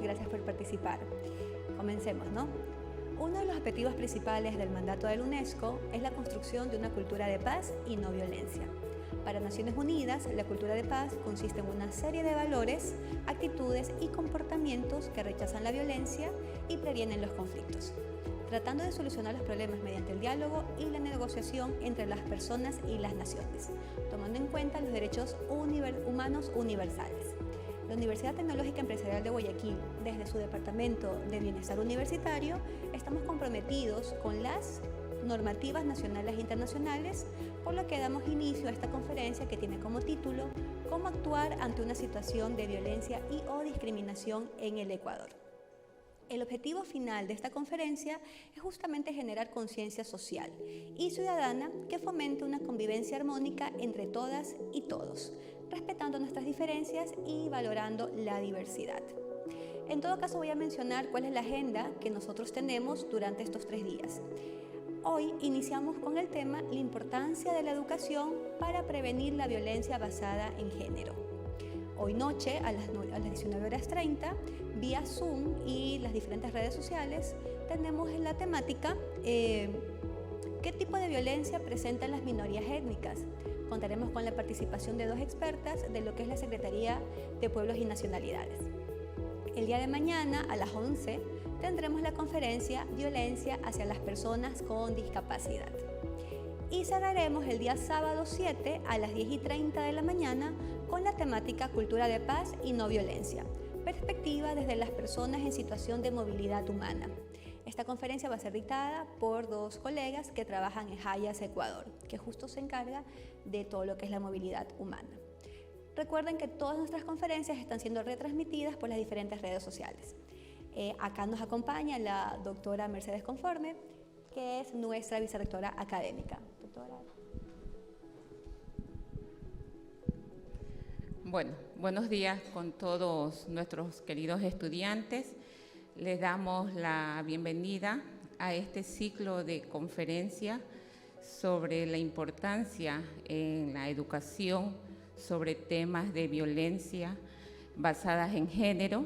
gracias por participar. Comencemos, ¿no? Uno de los objetivos principales del mandato de la UNESCO es la construcción de una cultura de paz y no violencia. Para Naciones Unidas, la cultura de paz consiste en una serie de valores, actitudes y comportamientos que rechazan la violencia y previenen los conflictos, tratando de solucionar los problemas mediante el diálogo y la negociación entre las personas y las naciones, tomando en cuenta los derechos humanos universales. La Universidad Tecnológica Empresarial de Guayaquil, desde su Departamento de Bienestar Universitario, estamos comprometidos con las normativas nacionales e internacionales, por lo que damos inicio a esta conferencia que tiene como título «Cómo actuar ante una situación de violencia y o discriminación en el Ecuador». El objetivo final de esta conferencia es justamente generar conciencia social y ciudadana que fomente una convivencia armónica entre todas y todos, respetando nuestras diferencias y valorando la diversidad. En todo caso, voy a mencionar cuál es la agenda que nosotros tenemos durante estos 3 días. Hoy iniciamos con el tema la importancia de la educación para prevenir la violencia basada en género. Hoy noche a las 19:30, vía Zoom y las diferentes redes sociales, tenemos la temática ¿qué tipo de violencia presentan las minorías étnicas? Contaremos con la participación de 2 expertas de lo que es la Secretaría de Pueblos y Nacionalidades. El día de mañana a las 11 tendremos la conferencia Violencia hacia las personas con discapacidad. Y cerraremos el día sábado 7 a las 10:30 de la mañana con la temática Cultura de Paz y no violencia, perspectiva desde las personas en situación de movilidad humana. Esta conferencia va a ser dictada por 2 colegas que trabajan en Hayas, Ecuador, que justo se encarga de todo lo que es la movilidad humana. Recuerden que todas nuestras conferencias están siendo retransmitidas por las diferentes redes sociales. Acá nos acompaña la doctora Mercedes Conforme, que es nuestra vicerrectora académica. Doctora. Bueno, buenos días con todos nuestros queridos estudiantes. Les damos la bienvenida a este ciclo de conferencia sobre la importancia en la educación sobre temas de violencia basadas en género.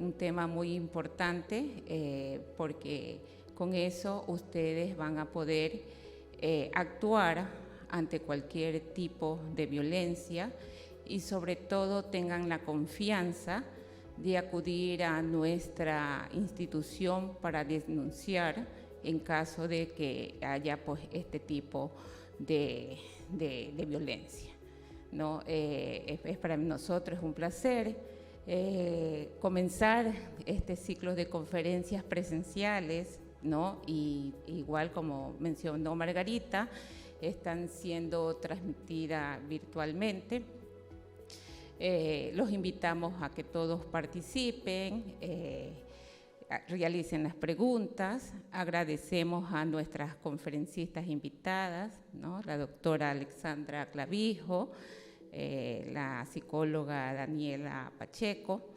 Un tema muy importante porque con eso ustedes van a poder actuar ante cualquier tipo de violencia y sobre todo tengan la confianza de acudir a nuestra institución para denunciar en caso de que haya pues este tipo de violencia, ¿no? Es para nosotros un placer comenzar este ciclo de conferencias presenciales, ¿no? Y igual como mencionó Margarita, están siendo transmitidas virtualmente. Los invitamos a que todos participen, realicen las preguntas. Agradecemos a nuestras conferencistas invitadas, ¿no? La doctora Alexandra Clavijo, la psicóloga Daniela Pacheco.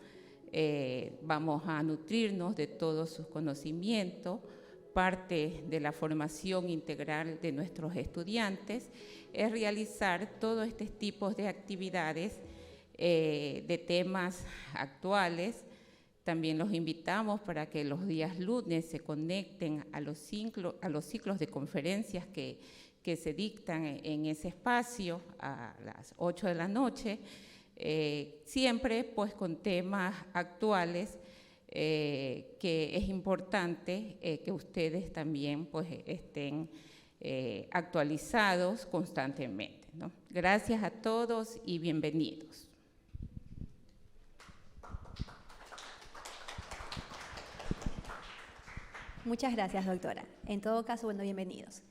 Vamos a nutrirnos de todos sus conocimientos. Parte de la formación integral de nuestros estudiantes es realizar todos estos tipos de actividades de temas actuales. También los invitamos para que los días lunes se conecten a los ciclos de conferencias que se dictan en ese espacio a las 8 de la noche, siempre pues con temas actuales que es importante que ustedes también pues estén actualizados constantemente, ¿no? Gracias a todos y bienvenidos. Muchas gracias, doctora. En todo caso, bueno, bienvenidos.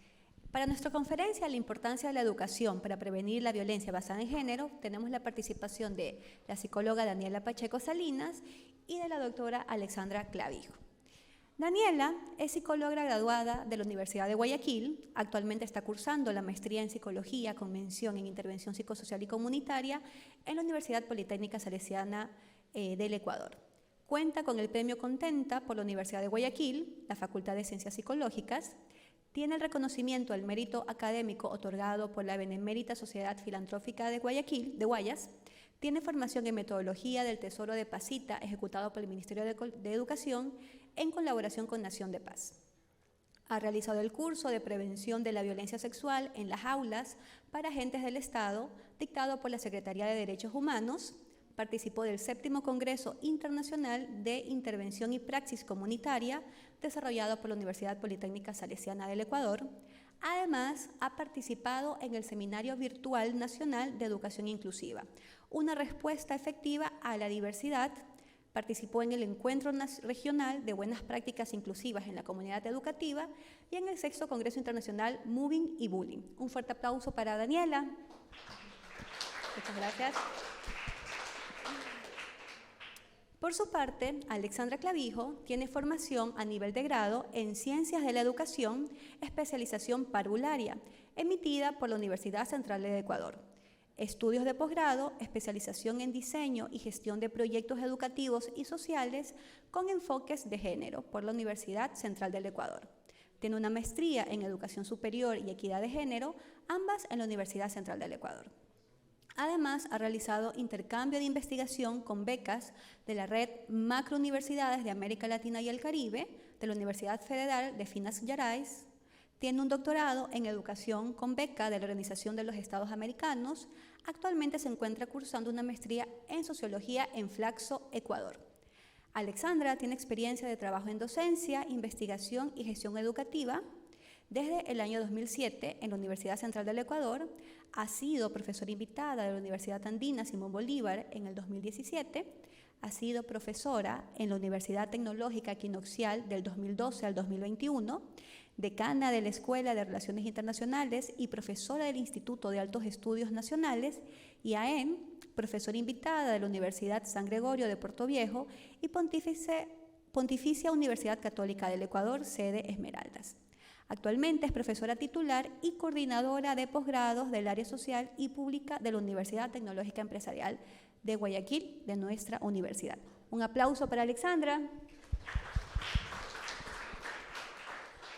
Para nuestra conferencia, la importancia de la educación para prevenir la violencia basada en género, tenemos la participación de la psicóloga Daniela Pacheco Salinas y de la doctora Alexandra Clavijo. Daniela es psicóloga graduada de la Universidad de Guayaquil, actualmente está cursando la maestría en Psicología con mención en Intervención Psicosocial y Comunitaria en la Universidad Politécnica Salesiana del Ecuador. Cuenta con el Premio Contenta por la Universidad de Guayaquil, la Facultad de Ciencias Psicológicas. Tiene el reconocimiento al mérito académico otorgado por la Benemérita Sociedad Filantrópica de Guayaquil, de Guayas, Tiene formación en metodología del Tesoro de Pazita, ejecutado por el Ministerio de Educación en colaboración con Nación de Paz. Ha realizado el curso de prevención de la violencia sexual en las aulas para agentes del Estado, dictado por la Secretaría de Derechos Humanos. Participó del 7º Congreso Internacional de Intervención y Praxis Comunitaria, desarrollado por la Universidad Politécnica Salesiana del Ecuador. Además, ha participado en el Seminario Virtual Nacional de Educación Inclusiva, una respuesta efectiva a la diversidad. Participó en el Encuentro Regional de Buenas Prácticas Inclusivas en la Comunidad Educativa y en el 6º Congreso Internacional Moving y Bullying. Un fuerte aplauso para Daniela. Muchas gracias. Por su parte, Alexandra Clavijo tiene formación a nivel de grado en Ciencias de la Educación, especialización parvularia, emitida por la Universidad Central del Ecuador. Estudios de posgrado, especialización en diseño y gestión de proyectos educativos y sociales con enfoques de género por la Universidad Central del Ecuador. Tiene una maestría en educación superior y equidad de género, ambas en la Universidad Central del Ecuador. Además, ha realizado intercambio de investigación con becas de la red Macrouniversidades de América Latina y el Caribe, de la Universidad Federal de Minas Gerais. Tiene un doctorado en educación con beca de la Organización de los Estados Americanos. Actualmente se encuentra cursando una maestría en Sociología en Flaxo, Ecuador. Alexandra tiene experiencia de trabajo en docencia, investigación y gestión educativa. Desde el año 2007, en la Universidad Central del Ecuador, ha sido profesora invitada de la Universidad Andina Simón Bolívar en el 2017, ha sido profesora en la Universidad Tecnológica Equinoccial del 2012 al 2021, decana de la Escuela de Relaciones Internacionales y profesora del Instituto de Altos Estudios Nacionales, y AEM, profesora invitada de la Universidad San Gregorio de Puerto Viejo y Pontificia Universidad Católica del Ecuador, sede Esmeraldas. Actualmente es profesora titular y coordinadora de posgrados del área social y pública de la Universidad Tecnológica Empresarial de Guayaquil, de nuestra universidad. Un aplauso para Alexandra.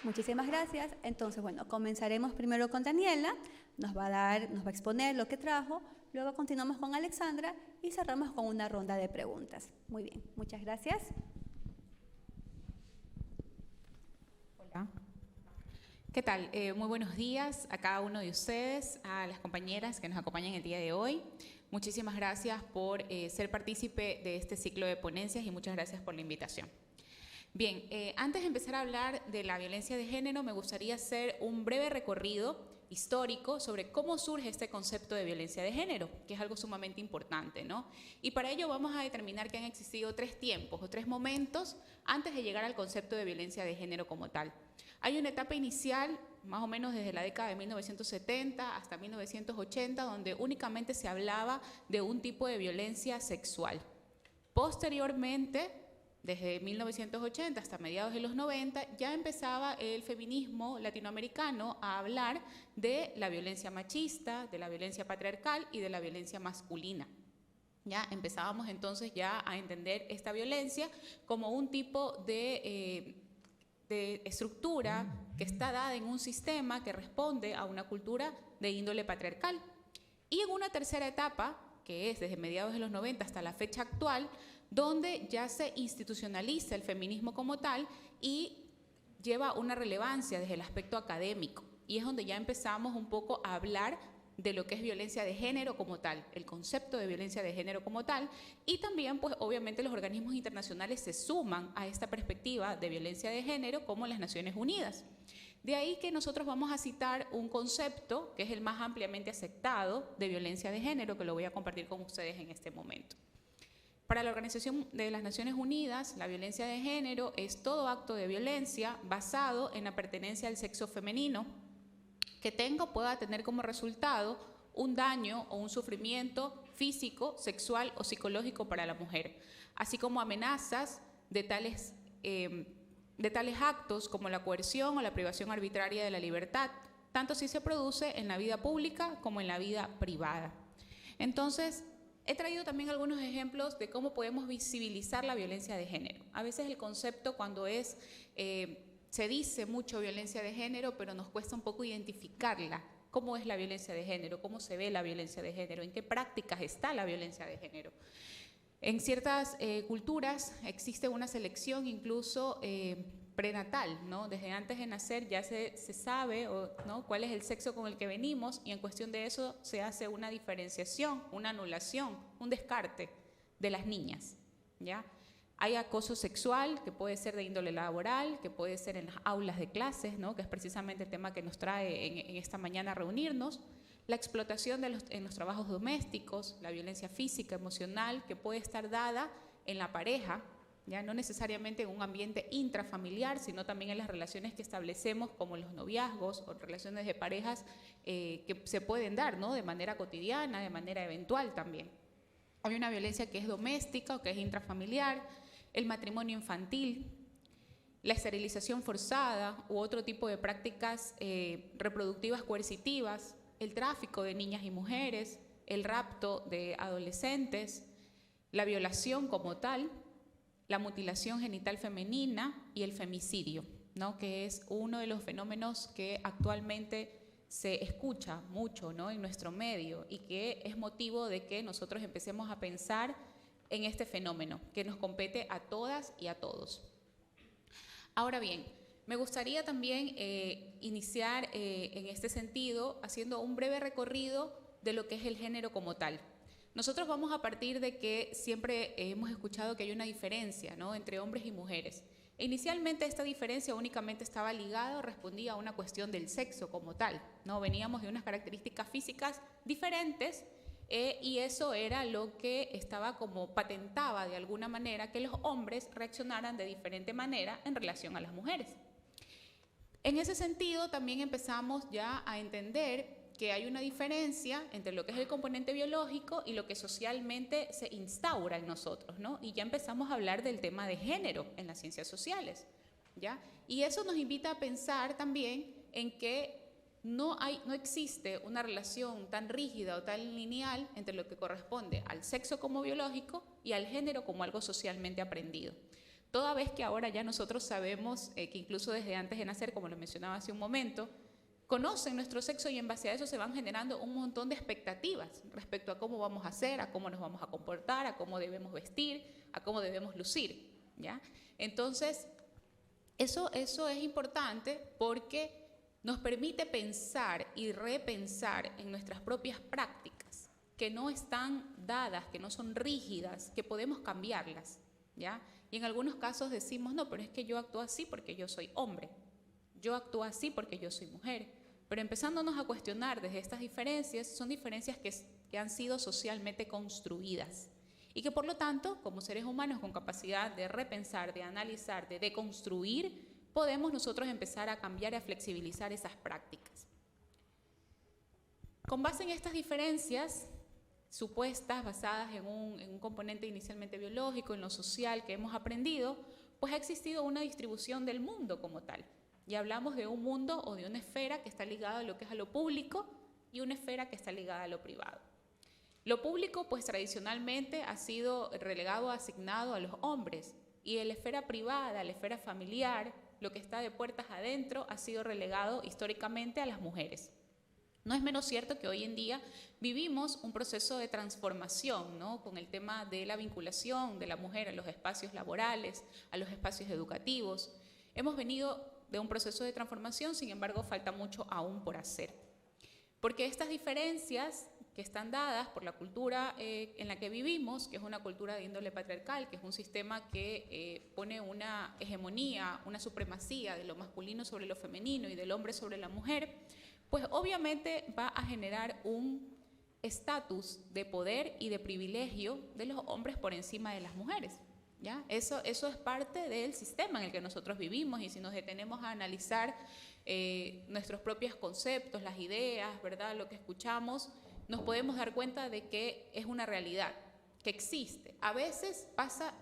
Muchísimas gracias. Entonces, bueno, comenzaremos primero con Daniela, nos va a exponer lo que trajo, luego continuamos con Alexandra y cerramos con una ronda de preguntas. Muy bien, muchas gracias. Hola. ¿Qué tal? Muy buenos días a cada uno de ustedes, a las compañeras que nos acompañan el día de hoy. Muchísimas gracias por ser partícipe de este ciclo de ponencias y muchas gracias por la invitación. Bien, antes de empezar a hablar de la violencia de género, me gustaría hacer un breve recorrido histórico sobre cómo surge este concepto de violencia de género, que es algo sumamente importante, ¿no? Y para ello vamos a determinar que han existido 3 tiempos o 3 momentos antes de llegar al concepto de violencia de género como tal. Hay una etapa inicial, más o menos desde la década de 1970 hasta 1980, donde únicamente se hablaba de un tipo de violencia sexual. Posteriormente, desde 1980 hasta mediados de los 90, ya empezaba el feminismo latinoamericano a hablar de la violencia machista, de la violencia patriarcal y de la violencia masculina. Ya empezábamos entonces ya a entender esta violencia como un tipo de estructura que está dada en un sistema que responde a una cultura de índole patriarcal. Y en una tercera etapa, que es desde mediados de los 90 hasta la fecha actual, donde ya se institucionaliza el feminismo como tal y lleva una relevancia desde el aspecto académico. Y es donde ya empezamos un poco a hablar de lo que es violencia de género como tal, el concepto de violencia de género como tal, y también, pues, obviamente los organismos internacionales se suman a esta perspectiva de violencia de género, como las Naciones Unidas. De ahí que nosotros vamos a citar un concepto que es el más ampliamente aceptado de violencia de género, que lo voy a compartir con ustedes en este momento. Para la Organización de las Naciones Unidas, la violencia de género es todo acto de violencia basado en la pertenencia al sexo femenino que tenga o pueda tener como resultado un daño o un sufrimiento físico, sexual o psicológico para la mujer, así como amenazas de tales actos como la coerción o la privación arbitraria de la libertad, tanto si se produce en la vida pública como en la vida privada. Entonces, he traído también algunos ejemplos de cómo podemos visibilizar la violencia de género. A veces el concepto cuando se dice mucho violencia de género, pero nos cuesta un poco identificarla cómo es la violencia de género, cómo se ve la violencia de género, en qué prácticas está la violencia de género. En ciertas culturas existe una selección incluso prenatal, ¿no? Desde antes de nacer ya se sabe, ¿no?, cuál es el sexo con el que venimos, y en cuestión de eso se hace una diferenciación, una anulación, un descarte de las niñas, ¿ya? Hay acoso sexual, que puede ser de índole laboral, que puede ser en las aulas de clases, ¿no?, que es precisamente el tema que nos trae en esta mañana a reunirnos. La explotación en los trabajos domésticos, la violencia física, emocional, que puede estar dada en la pareja, ya no necesariamente en un ambiente intrafamiliar, sino también en las relaciones que establecemos, como los noviazgos o relaciones de parejas que se pueden dar, ¿no?, de manera cotidiana, de manera eventual también. Hay una violencia que es doméstica o que es intrafamiliar, el matrimonio infantil, la esterilización forzada u otro tipo de prácticas reproductivas coercitivas, el tráfico de niñas y mujeres, el rapto de adolescentes, la violación como tal, la mutilación genital femenina y el femicidio, ¿no?, que es uno de los fenómenos que actualmente se escucha mucho, ¿no?, en nuestro medio, y que es motivo de que nosotros empecemos a pensar en este fenómeno que nos compete a todas y a todos. Ahora bien, me gustaría también iniciar en este sentido haciendo un breve recorrido de lo que es el género como tal. Nosotros vamos a partir de que siempre hemos escuchado que hay una diferencia, ¿no?, entre hombres y mujeres. Inicialmente esta diferencia únicamente estaba ligada o respondía a una cuestión del sexo como tal, ¿no? Veníamos de unas características físicas diferentes y eso era lo que estaba como patentaba de alguna manera que los hombres reaccionaran de diferente manera en relación a las mujeres. En ese sentido también empezamos ya a entender que hay una diferencia entre lo que es el componente biológico y lo que socialmente se instaura en nosotros, ¿no? Y ya empezamos a hablar del tema de género en las ciencias sociales, ¿ya? Y eso nos invita a pensar también en que no existe una relación tan rígida o tan lineal entre lo que corresponde al sexo como biológico y al género como algo socialmente aprendido. Toda vez que ahora ya nosotros sabemos que incluso desde antes de nacer, como lo mencionaba hace un momento, conocen nuestro sexo y en base a eso se van generando un montón de expectativas respecto a cómo vamos a ser, a cómo nos vamos a comportar, a cómo debemos vestir, a cómo debemos lucir, ¿ya? Entonces, eso es importante porque nos permite pensar y repensar en nuestras propias prácticas, que no están dadas, que no son rígidas, que podemos cambiarlas, ¿ya? Y en algunos casos decimos, no, pero es que yo actúo así porque yo soy hombre, yo actúo así porque yo soy mujer. Pero empezándonos a cuestionar desde estas diferencias, son diferencias que han sido socialmente construidas y que por lo tanto, como seres humanos con capacidad de repensar, de analizar, de deconstruir, podemos nosotros empezar a cambiar y a flexibilizar esas prácticas. Con base en estas diferencias supuestas, basadas en un componente inicialmente biológico, en lo social que hemos aprendido, pues ha existido una distribución del mundo como tal. Y hablamos de un mundo o de una esfera que está ligada a lo que es a lo público y una esfera que está ligada a lo privado. Lo público, pues tradicionalmente ha sido relegado, asignado a los hombres, y la esfera privada, la esfera familiar, lo que está de puertas adentro, ha sido relegado históricamente a las mujeres. No es menos cierto que hoy en día vivimos un proceso de transformación, ¿no?, con el tema de la vinculación de la mujer a los espacios laborales, a los espacios educativos. Hemos venido de un proceso de transformación, sin embargo, falta mucho aún por hacer. Porque estas diferencias que están dadas por la cultura en la que vivimos, que es una cultura de índole patriarcal, que es un sistema que pone una hegemonía, una supremacía de lo masculino sobre lo femenino y del hombre sobre la mujer, pues obviamente va a generar un estatus de poder y de privilegio de los hombres por encima de las mujeres, ¿ya? Eso es parte del sistema en el que nosotros vivimos, y si nos detenemos a analizar nuestros propios conceptos, las ideas, ¿verdad?, lo que escuchamos, nos podemos dar cuenta de que es una realidad, que existe. A veces pasa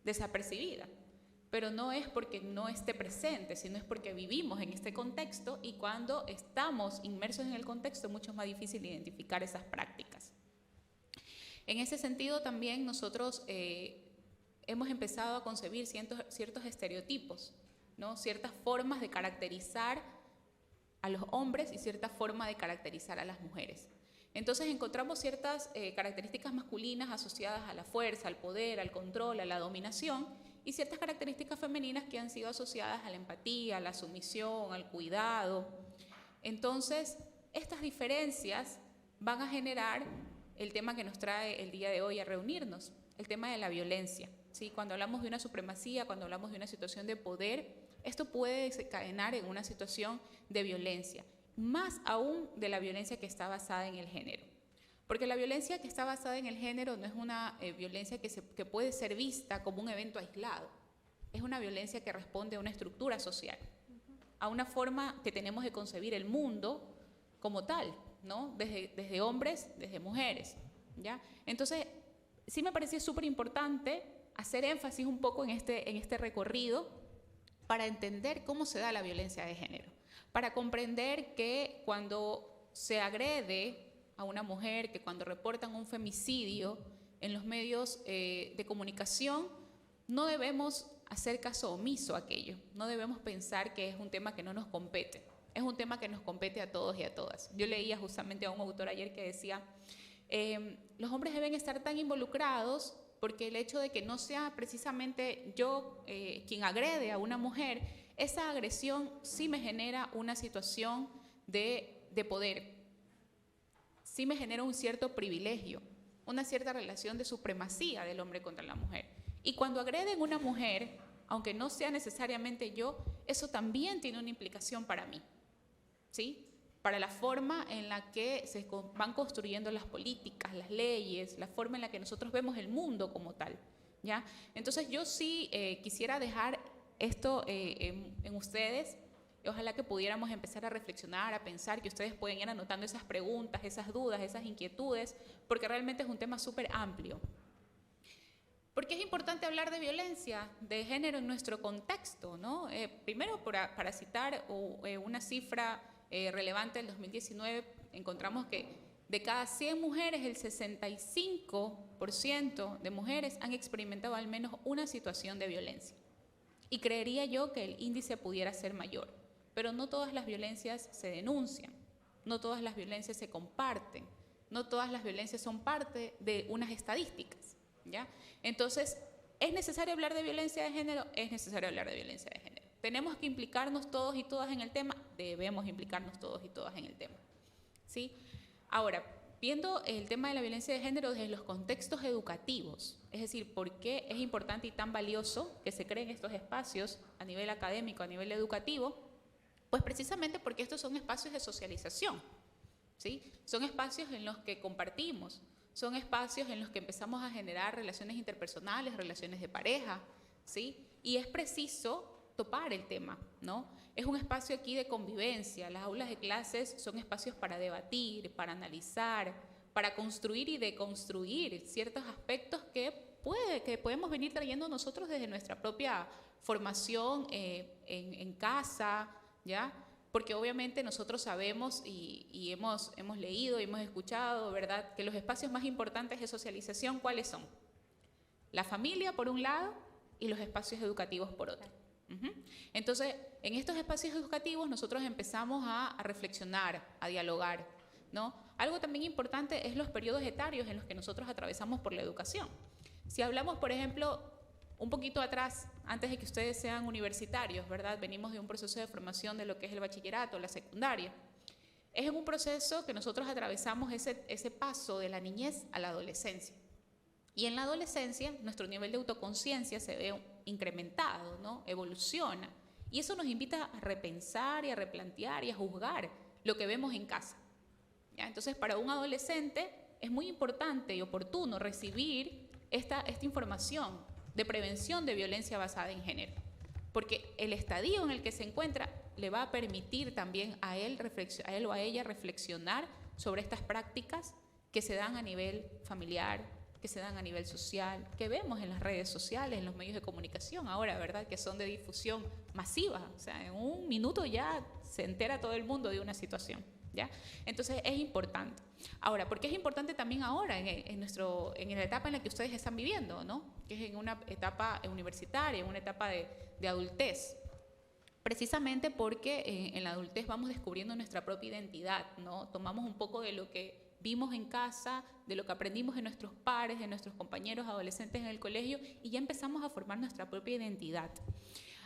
desapercibida, pero no es porque no esté presente, sino es porque vivimos en este contexto, y cuando estamos inmersos en el contexto es mucho más difícil identificar esas prácticas. En ese sentido también nosotros hemos empezado a concebir ciertos estereotipos, ¿no?, ciertas formas de caracterizar a los hombres y cierta forma de caracterizar a las mujeres. Entonces encontramos ciertas características masculinas asociadas a la fuerza, al poder, al control, a la dominación, y ciertas características femeninas que han sido asociadas a la empatía, a la sumisión, al cuidado. Entonces, estas diferencias van a generar el tema que nos trae el día de hoy a reunirnos, el tema de la violencia, ¿sí? Cuando hablamos de una supremacía, cuando hablamos de una situación de poder, esto puede desencadenar en una situación de violencia, más aún de la violencia que está basada en el género. Porque la violencia que está basada en el género no es una violencia que puede ser vista como un evento aislado, es una violencia que responde a una estructura social, a una forma que tenemos de concebir el mundo como tal, ¿no? Desde hombres, desde mujeres, ¿ya? Entonces, sí me parecía súper importante hacer énfasis un poco en este recorrido para entender cómo se da la violencia de género, para comprender que cuando se agrede a una mujer, que cuando reportan un femicidio en los medios de comunicación, no debemos hacer caso omiso a aquello, no debemos pensar que es un tema que no nos compete. Es un tema que nos compete a todos y a todas. Yo leía justamente a un autor ayer que decía, los hombres deben estar tan involucrados porque el hecho de que no sea precisamente yo quien agrede a una mujer, esa agresión sí me genera una situación de poder, sí me genera un cierto privilegio, una cierta relación de supremacía del hombre contra la mujer. Y cuando agreden a una mujer, aunque no sea necesariamente yo, eso también tiene una implicación para mí, ¿sí? Para la forma en la que se van construyendo las políticas, las leyes, la forma en la que nosotros vemos el mundo como tal, ¿ya? Entonces yo sí quisiera dejar esto en ustedes, y ojalá que pudiéramos empezar a reflexionar, a pensar, que ustedes pueden ir anotando esas preguntas, esas dudas, esas inquietudes, porque realmente es un tema súper amplio. ¿Por qué es importante hablar de violencia de género en nuestro contexto, ¿no? Primero, para citar una cifra relevante del 2019, encontramos que de cada 100 mujeres, el 65% de mujeres han experimentado al menos una situación de violencia. Y creería yo que el índice pudiera ser mayor, pero no todas las violencias se denuncian, no todas las violencias se comparten, no todas las violencias son parte de unas estadísticas, ¿ya? Entonces, ¿es necesario hablar de violencia de género? Es necesario hablar de violencia de género. ¿Tenemos que implicarnos todos y todas en el tema? Debemos implicarnos todos y todas en el tema, ¿sí? Ahora, viendo el tema de la violencia de género desde los contextos educativos, es decir, ¿por qué es importante y tan valioso que se creen estos espacios a nivel académico, a nivel educativo? Pues precisamente porque estos son espacios de socialización, ¿sí? Son espacios en los que compartimos, son espacios en los que empezamos a generar relaciones interpersonales, relaciones de pareja, ¿sí? Y es preciso topar el tema, ¿no? Es un espacio aquí de convivencia. Las aulas de clases son espacios para debatir, para analizar, para construir y deconstruir ciertos aspectos que podemos venir trayendo nosotros desde nuestra propia formación en casa, ¿ya? Porque obviamente nosotros sabemos y hemos leído y hemos escuchado, ¿verdad?, que los espacios más importantes de socialización, ¿cuáles son? La familia, por un lado, y los espacios educativos, por otro. Entonces, en estos espacios educativos nosotros empezamos a reflexionar, a dialogar, ¿no? Algo también importante es los periodos etarios en los que nosotros atravesamos por la educación. Si hablamos, por ejemplo, un poquito atrás, antes de que ustedes sean universitarios, ¿verdad? Venimos de un proceso de formación de lo que es el bachillerato, la secundaria. Es en un proceso que nosotros atravesamos ese paso de la niñez a la adolescencia. Y en la adolescencia, nuestro nivel de autoconciencia se ve incrementado, ¿no? Evoluciona. Y eso nos invita a repensar y a replantear y a juzgar lo que vemos en casa, ¿ya? Entonces, para un adolescente es muy importante y oportuno recibir esta información de prevención de violencia basada en género, porque el estadio en el que se encuentra le va a permitir también a él o a ella reflexionar sobre estas prácticas que se dan a nivel familiar, que se dan a nivel social, que vemos en las redes sociales, en los medios de comunicación ahora, ¿verdad?, que son de difusión masiva. O sea, en un minuto ya se entera todo el mundo de una situación, ¿ya? Entonces es importante. Ahora, ¿por qué es importante también ahora, en la etapa en la que ustedes están viviendo, ¿no?, que es en una etapa universitaria, en una etapa de adultez? precisamente porque en la adultez vamos descubriendo nuestra propia identidad, ¿no? Tomamos un poco de lo que vimos en casa, de lo que aprendimos de nuestros pares, de nuestros compañeros adolescentes en el colegio, y ya empezamos a formar nuestra propia identidad.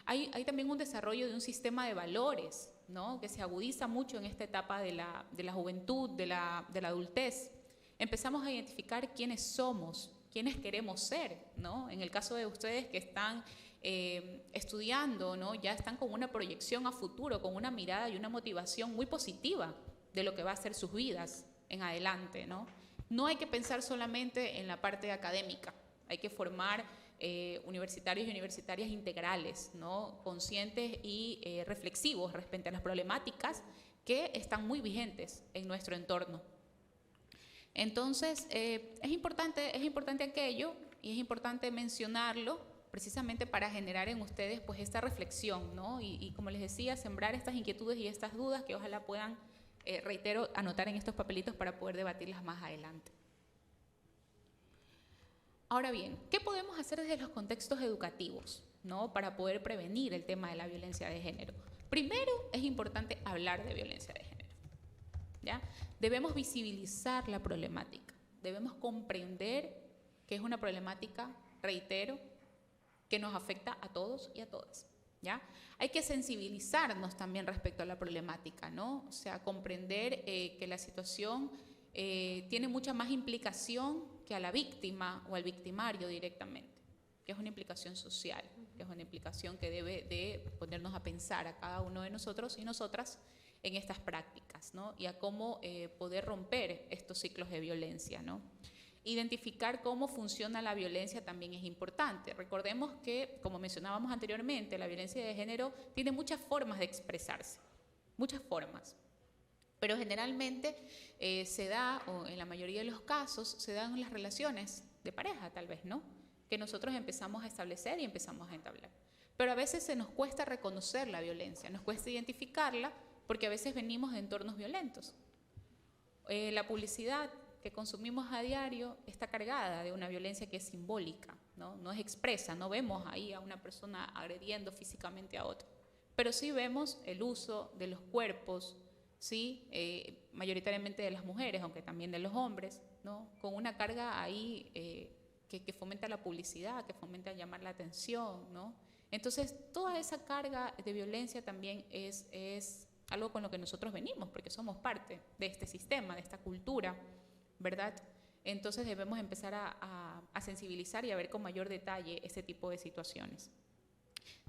Hay también un desarrollo de un sistema de valores, ¿no? Que se agudiza mucho en esta etapa de la juventud, de la adultez. Empezamos a identificar quiénes somos, quiénes queremos ser, ¿no? En el caso de ustedes que están estudiando, ¿no? Ya están con una proyección a futuro, con una mirada y una motivación muy positiva de lo que va a ser sus vidas en adelante, ¿no? No hay que pensar solamente en la parte académica, hay que formar universitarios y universitarias integrales, ¿no? Conscientes y reflexivos respecto a las problemáticas que están muy vigentes en nuestro entorno. Entonces, es importante aquello, y es importante mencionarlo precisamente para generar en ustedes pues esta reflexión, ¿no? Y como les decía, sembrar estas inquietudes y estas dudas que ojalá puedan, reitero, anotar en estos papelitos para poder debatirlas más adelante. Ahora bien, ¿qué podemos hacer desde los contextos educativos, ¿no? Para poder prevenir el tema de la violencia de género? Primero, es importante hablar de violencia de género, ¿ya? Debemos visibilizar la problemática, debemos comprender que es una problemática, reitero, que nos afecta a todos y a todas, ¿ya? Hay que sensibilizarnos también respecto a la problemática, ¿no? O sea, comprender que la situación tiene mucha más implicación que a la víctima o al victimario directamente, que es una implicación social, que es una implicación que debe de ponernos a pensar a cada uno de nosotros y nosotras en estas prácticas, ¿no? Y a cómo poder romper estos ciclos de violencia, ¿no? Identificar cómo funciona la violencia también es importante. Recordemos que, como mencionábamos anteriormente, la violencia de género tiene muchas formas de expresarse, muchas formas. Pero generalmente se da, o en la mayoría de los casos, se dan en las relaciones de pareja, tal vez, ¿no? Que nosotros empezamos a establecer y empezamos a entablar. Pero a veces se nos cuesta reconocer la violencia, nos cuesta identificarla, porque a veces venimos de entornos violentos. La publicidad que consumimos a diario está cargada de una violencia que es simbólica, ¿no? No es expresa, no vemos ahí a una persona agrediendo físicamente a otra, pero sí vemos el uso de los cuerpos, ¿sí? Mayoritariamente de las mujeres, aunque también de los hombres, ¿no? Con una carga ahí que fomenta la publicidad, que fomenta llamar la atención, ¿no? Entonces, toda esa carga de violencia también es algo con lo que nosotros venimos, porque somos parte de este sistema, de esta cultura, ¿verdad? Entonces debemos empezar a sensibilizar y a ver con mayor detalle este tipo de situaciones.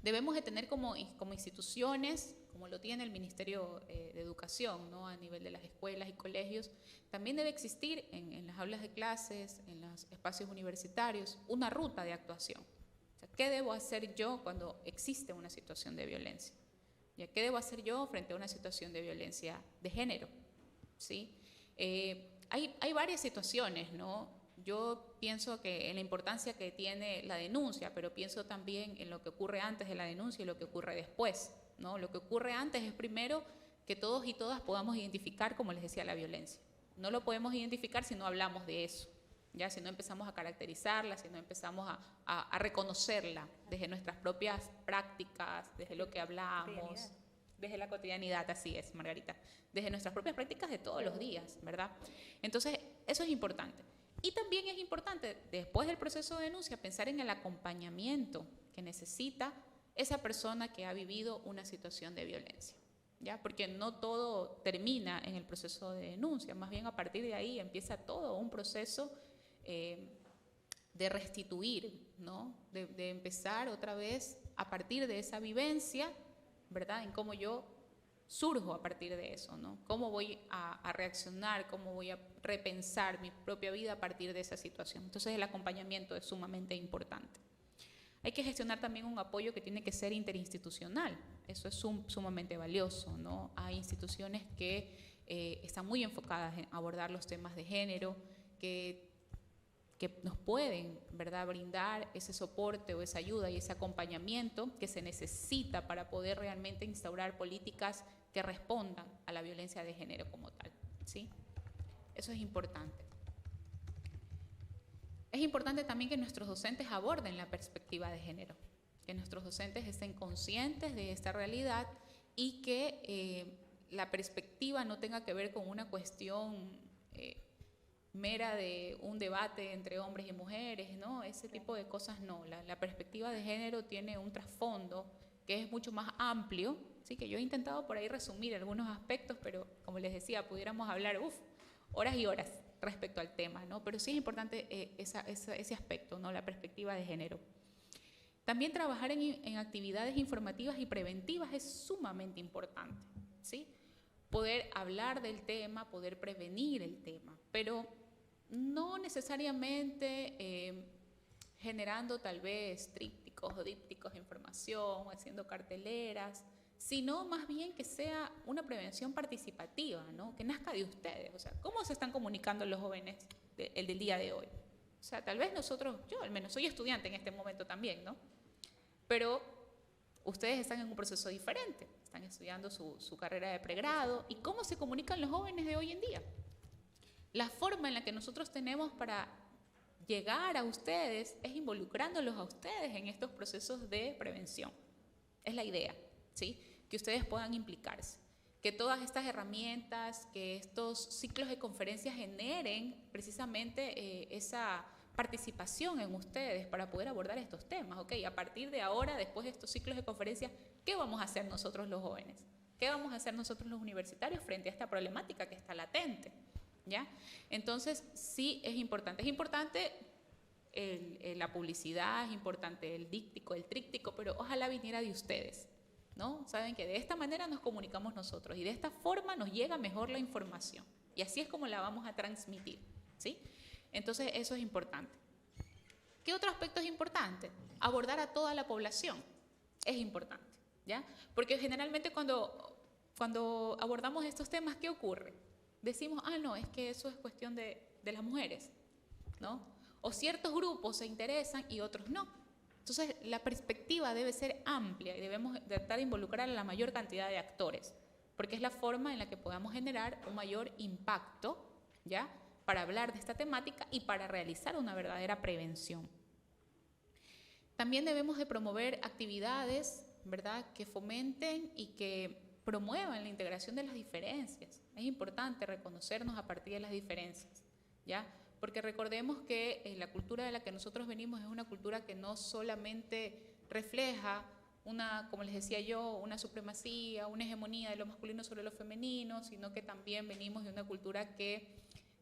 Debemos de tener como instituciones, como lo tiene el Ministerio de Educación, ¿no? A nivel de las escuelas y colegios, también debe existir en las aulas de clases, en los espacios universitarios, una ruta de actuación. O sea, ¿qué debo hacer yo cuando existe una situación de violencia? ¿Ya? ¿Qué debo hacer yo frente a una situación de violencia de género? ¿Sí? Hay varias situaciones, ¿no? Yo pienso que en la importancia que tiene la denuncia, pero pienso también en lo que ocurre antes de la denuncia y lo que ocurre después, ¿no? Lo que ocurre antes es primero que todos y todas podamos identificar, como les decía, la violencia. No lo podemos identificar si no hablamos de eso, ¿ya? Si no empezamos a caracterizarla, si no empezamos a reconocerla desde nuestras propias prácticas, desde lo que hablamos. Desde la cotidianidad, así es, Margarita. Desde nuestras propias prácticas de todos los días, ¿verdad? Entonces, eso es importante. Y también es importante, después del proceso de denuncia, pensar en el acompañamiento que necesita esa persona que ha vivido una situación de violencia, ¿ya? Porque no todo termina en el proceso de denuncia, más bien a partir de ahí empieza todo un proceso de restituir, ¿no? De empezar otra vez a partir de esa vivencia, ¿verdad? En cómo yo surjo a partir de eso, ¿no? Cómo voy a reaccionar, cómo voy a repensar mi propia vida a partir de esa situación. Entonces el acompañamiento es sumamente importante. Hay que gestionar también un apoyo que tiene que ser interinstitucional. Eso es sumamente valioso, ¿no? Hay instituciones que están muy enfocadas en abordar los temas de género, que nos pueden, ¿verdad?, brindar ese soporte o esa ayuda y ese acompañamiento que se necesita para poder realmente instaurar políticas que respondan a la violencia de género como tal, ¿sí? Eso es importante. Es importante también que nuestros docentes aborden la perspectiva de género, que nuestros docentes estén conscientes de esta realidad y que la perspectiva no tenga que ver con una cuestión mera de un debate entre hombres y mujeres, ¿no? Ese tipo de cosas no. La perspectiva de género tiene un trasfondo que es mucho más amplio, ¿sí? Que yo he intentado por ahí resumir algunos aspectos, pero como les decía, pudiéramos hablar horas y horas respecto al tema, ¿no? Pero sí es importante ese aspecto, ¿no? La perspectiva de género. También trabajar en actividades informativas y preventivas es sumamente importante, ¿sí? Poder hablar del tema, poder prevenir el tema, pero no necesariamente generando tal vez trípticos o dípticos de información, haciendo carteleras, sino más bien que sea una prevención participativa, ¿no? Que nazca de ustedes. O sea, ¿cómo se están comunicando los jóvenes del día de hoy? O sea, tal vez nosotros, yo al menos soy estudiante en este momento también, ¿no? Pero ustedes están en un proceso diferente, están estudiando su carrera de pregrado. ¿Y cómo se comunican los jóvenes de hoy en día? La forma en la que nosotros tenemos para llegar a ustedes es involucrándolos a ustedes en estos procesos de prevención. Es la idea, ¿sí? Que ustedes puedan implicarse, que todas estas herramientas, que estos ciclos de conferencias generen precisamente esa participación en ustedes para poder abordar estos temas. ¿Ok? A partir de ahora, después de estos ciclos de conferencias, ¿qué vamos a hacer nosotros los jóvenes? ¿Qué vamos a hacer nosotros los universitarios frente a esta problemática que está latente? ¿Ya? Entonces, sí es importante. Es importante la publicidad, es importante el díptico, el tríptico, pero ojalá viniera de ustedes, ¿no? Saben que de esta manera nos comunicamos nosotros y de esta forma nos llega mejor la información. Y así es como la vamos a transmitir, ¿sí? Entonces, eso es importante. ¿Qué otro aspecto es importante? Abordar a toda la población es importante, ¿ya? Porque generalmente cuando abordamos estos temas, ¿qué ocurre? Decimos, no, es que eso es cuestión de las mujeres, ¿no? O ciertos grupos se interesan y otros no. Entonces, la perspectiva debe ser amplia y debemos tratar de involucrar a la mayor cantidad de actores, porque es la forma en la que podamos generar un mayor impacto, ¿ya? Para hablar de esta temática y para realizar una verdadera prevención. También debemos de promover actividades, ¿verdad?, que fomenten y que promuevan la integración de las diferencias. Es importante reconocernos a partir de las diferencias, ¿ya? Porque recordemos que la cultura de la que nosotros venimos es una cultura que no solamente refleja como les decía yo, una supremacía, una hegemonía de lo masculino sobre lo femenino, sino que también venimos de una cultura que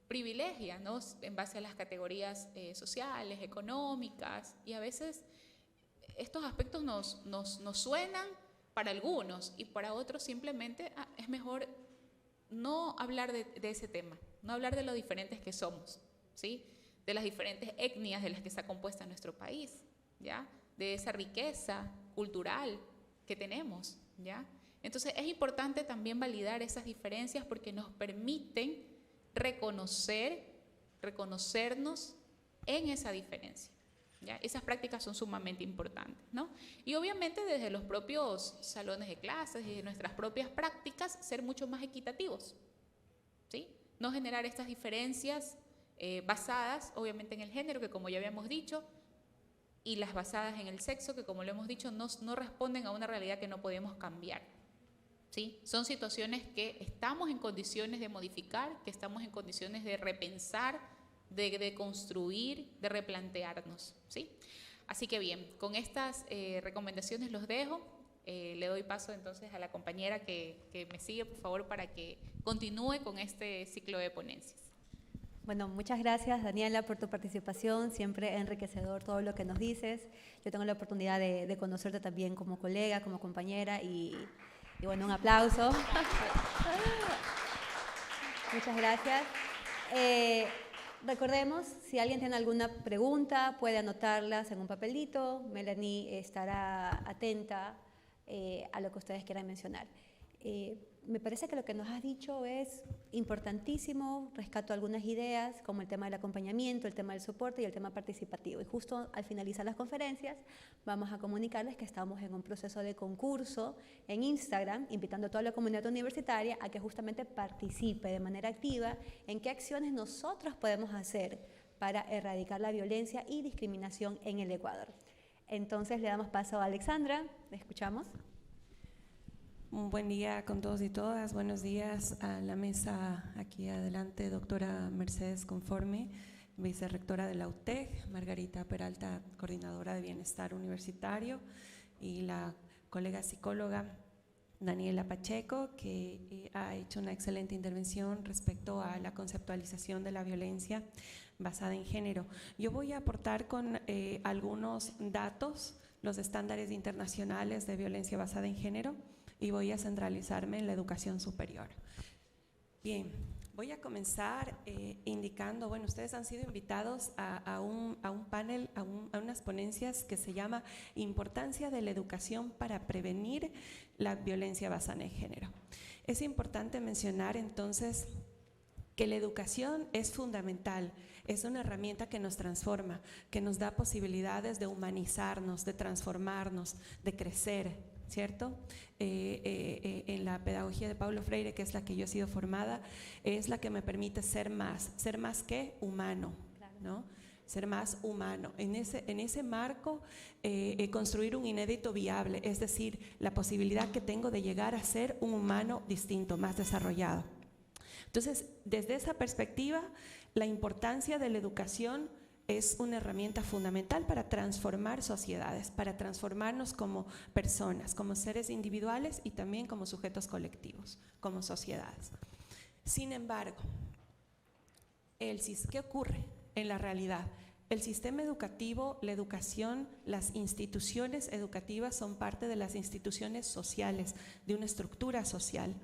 privilegia, ¿no?, en base a las categorías sociales, económicas, y a veces estos aspectos nos suenan para algunos y para otros simplemente es mejor no hablar de ese tema, no hablar de lo diferentes que somos, ¿sí? De las diferentes etnias de las que está compuesta nuestro país, ¿ya? De esa riqueza cultural que tenemos, ¿ya? Entonces es importante también validar esas diferencias porque nos permiten reconocernos en esa diferencia, ¿ya? Esas prácticas son sumamente importantes, ¿no? Y obviamente desde los propios salones de clases y de nuestras propias prácticas ser mucho más equitativos, ¿sí? No generar estas diferencias basadas obviamente en el género, que como ya habíamos dicho, y las basadas en el sexo, que como lo hemos dicho, no responden a una realidad que no podemos cambiar, ¿sí? Son situaciones que estamos en condiciones de modificar, que estamos en condiciones de repensar, de construir, de replantearnos, ¿sí? Así que bien, con estas recomendaciones los dejo. Le doy paso entonces a la compañera que me sigue, por favor, para que continúe con este ciclo de ponencias. Bueno, muchas gracias, Daniela, por tu participación. Siempre enriquecedor todo lo que nos dices. Yo tengo la oportunidad de conocerte también como colega, como compañera y bueno, un aplauso. Muchas gracias. Recordemos, si alguien tiene alguna pregunta, puede anotarlas en un papelito. Melanie estará atenta a lo que ustedes quieran mencionar. Me parece que lo que nos has dicho es importantísimo. Rescato algunas ideas, como el tema del acompañamiento, el tema del soporte y el tema participativo. Y justo al finalizar las conferencias, vamos a comunicarles que estamos en un proceso de concurso en Instagram, invitando a toda la comunidad universitaria a que justamente participe de manera activa en qué acciones nosotros podemos hacer para erradicar la violencia y discriminación en el Ecuador. Entonces le damos paso a Alexandra, le escuchamos. Un buen día con todos y todas. Buenos días a la mesa aquí adelante, doctora Mercedes Conforme, vicerrectora de la UTEG, Margarita Peralta, coordinadora de Bienestar Universitario, y la colega psicóloga Daniela Pacheco, que ha hecho una excelente intervención respecto a la conceptualización de la violencia basada en género. Yo voy a aportar con algunos datos, los estándares internacionales de violencia basada en género, y voy a centralizarme en la educación superior. Bien, voy a comenzar indicando, bueno, ustedes han sido invitados a un panel, a unas ponencias que se llama Importancia de la educación para prevenir la violencia basada en género. Es importante mencionar entonces que la educación es fundamental, es una herramienta que nos transforma, que nos da posibilidades de humanizarnos, de transformarnos, de crecer, ¿cierto? En la pedagogía de Paulo Freire, que es la que yo he sido formada, es la que me permite ser más que humano, ¿no? Ser más humano. En ese marco, construir un inédito viable, es decir, la posibilidad que tengo de llegar a ser un humano distinto, más desarrollado. Entonces, desde esa perspectiva, la importancia de la educación es una herramienta fundamental para transformar sociedades, para transformarnos como personas, como seres individuales y también como sujetos colectivos, como sociedades. Sin embargo, ¿qué ocurre en la realidad? El sistema educativo, la educación, las instituciones educativas son parte de las instituciones sociales, de una estructura social,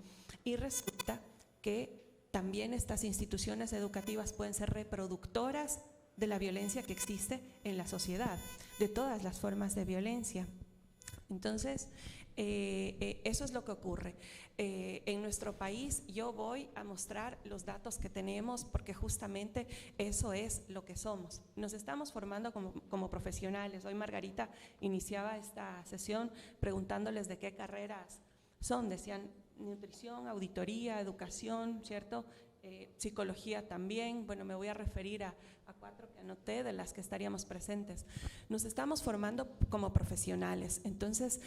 y resulta que también estas instituciones educativas pueden ser reproductoras de la violencia que existe en la sociedad, de todas las formas de violencia. Entonces, eso es lo que ocurre. En nuestro país yo voy a mostrar los datos que tenemos porque justamente eso es lo que somos. Nos estamos formando como profesionales. Hoy Margarita iniciaba esta sesión preguntándoles de qué carreras son. Decían nutrición, auditoría, educación, ¿cierto? Psicología también. Bueno, me voy a referir a 4 que anoté de las que estaríamos presentes. Nos estamos formando como profesionales. Entonces,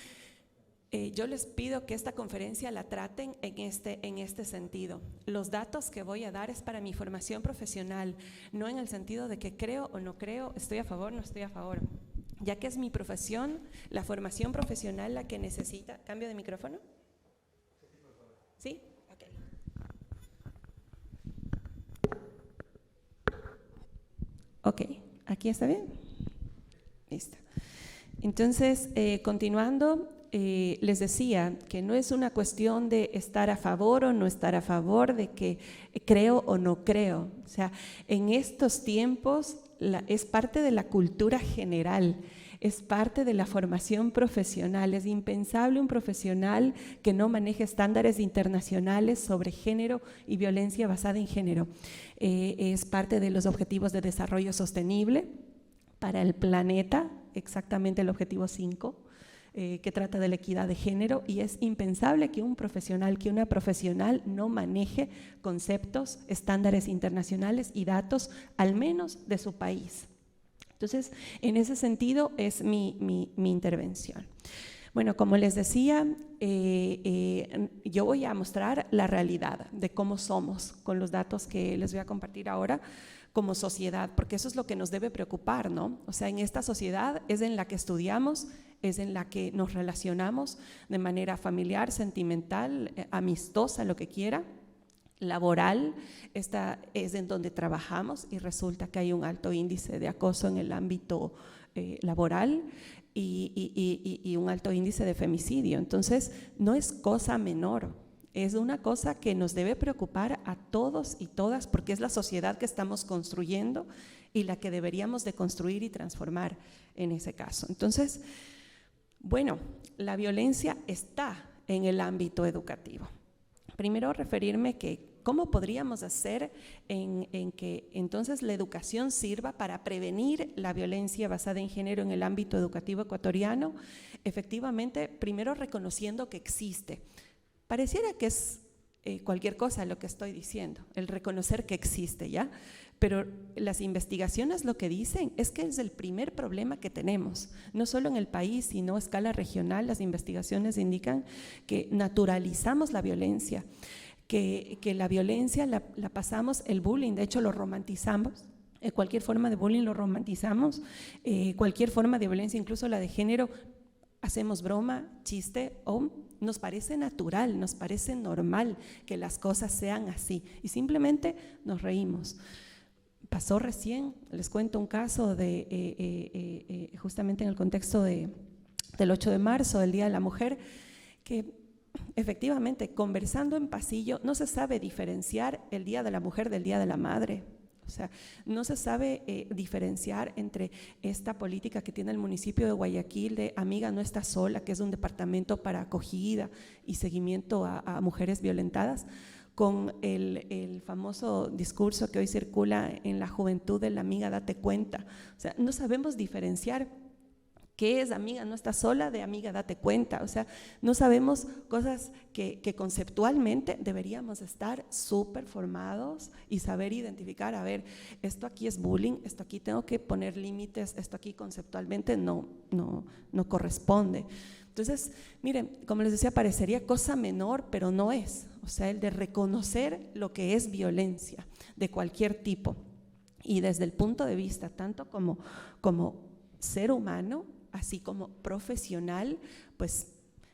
yo les pido que esta conferencia la traten en este sentido. Los datos que voy a dar es para mi formación profesional, no en el sentido de que creo o no creo, estoy a favor, no estoy a favor, ya que es mi profesión, la formación profesional la que necesita. ¿Cambio de micrófono? ¿Sí? Ok. Ok, ¿aquí está bien? Listo. Entonces, continuando, les decía que no es una cuestión de estar a favor o no estar a favor, de que creo o no creo. O sea, en estos tiempos es parte de la cultura general, es parte de la formación profesional. Es impensable un profesional que no maneje estándares internacionales sobre género y violencia basada en género. Es parte de los objetivos de desarrollo sostenible para el planeta, exactamente el objetivo 5, que trata de la equidad de género, y es impensable que un profesional, que una profesional no maneje conceptos, estándares internacionales y datos, al menos de su país. Entonces, en ese sentido es mi intervención. Bueno, como les decía, yo voy a mostrar la realidad de cómo somos con los datos que les voy a compartir ahora como sociedad, porque eso es lo que nos debe preocupar, ¿no? O sea, en esta sociedad es en la que estudiamos, es en la que nos relacionamos de manera familiar, sentimental, amistosa, lo que quiera, laboral. Esta es en donde trabajamos y resulta que hay un alto índice de acoso en el ámbito laboral y un alto índice de femicidio. Entonces, no es cosa menor, es una cosa que nos debe preocupar a todos y todas, porque es la sociedad que estamos construyendo y la que deberíamos de construir y transformar en ese caso. Entonces, bueno, la violencia está en el ámbito educativo. Primero referirme que cómo podríamos hacer en que entonces la educación sirva para prevenir la violencia basada en género en el ámbito educativo ecuatoriano. Efectivamente, primero reconociendo que existe. Pareciera que es cualquier cosa lo que estoy diciendo, el reconocer que existe, ¿ya? Pero las investigaciones lo que dicen es que es el primer problema que tenemos, no solo en el país, sino a escala regional. Las investigaciones indican que naturalizamos la violencia, que la violencia la pasamos, el bullying, de hecho lo romantizamos. Cualquier forma de bullying lo romantizamos, cualquier forma de violencia, incluso la de género, hacemos broma, chiste, o nos parece natural, nos parece normal que las cosas sean así y simplemente nos reímos. Pasó recién, les cuento un caso de justamente en el contexto del 8 de marzo, del Día de la Mujer, que efectivamente conversando en pasillo no se sabe diferenciar el Día de la Mujer del Día de la Madre. O sea, no se sabe diferenciar entre esta política que tiene el municipio de Guayaquil de Amiga no está sola, que es un departamento para acogida y seguimiento a mujeres violentadas, con el famoso discurso que hoy circula en la juventud de la amiga date cuenta. O sea, no sabemos diferenciar qué es amiga no está sola de amiga date cuenta. O sea, no sabemos cosas que conceptualmente deberíamos estar súper formados y saber identificar. A ver, esto aquí es bullying, esto aquí tengo que poner límites, esto aquí conceptualmente no corresponde. Entonces, miren, como les decía, parecería cosa menor, pero no es. O sea, el de reconocer lo que es violencia de cualquier tipo y desde el punto de vista tanto como ser humano, así como profesional, pues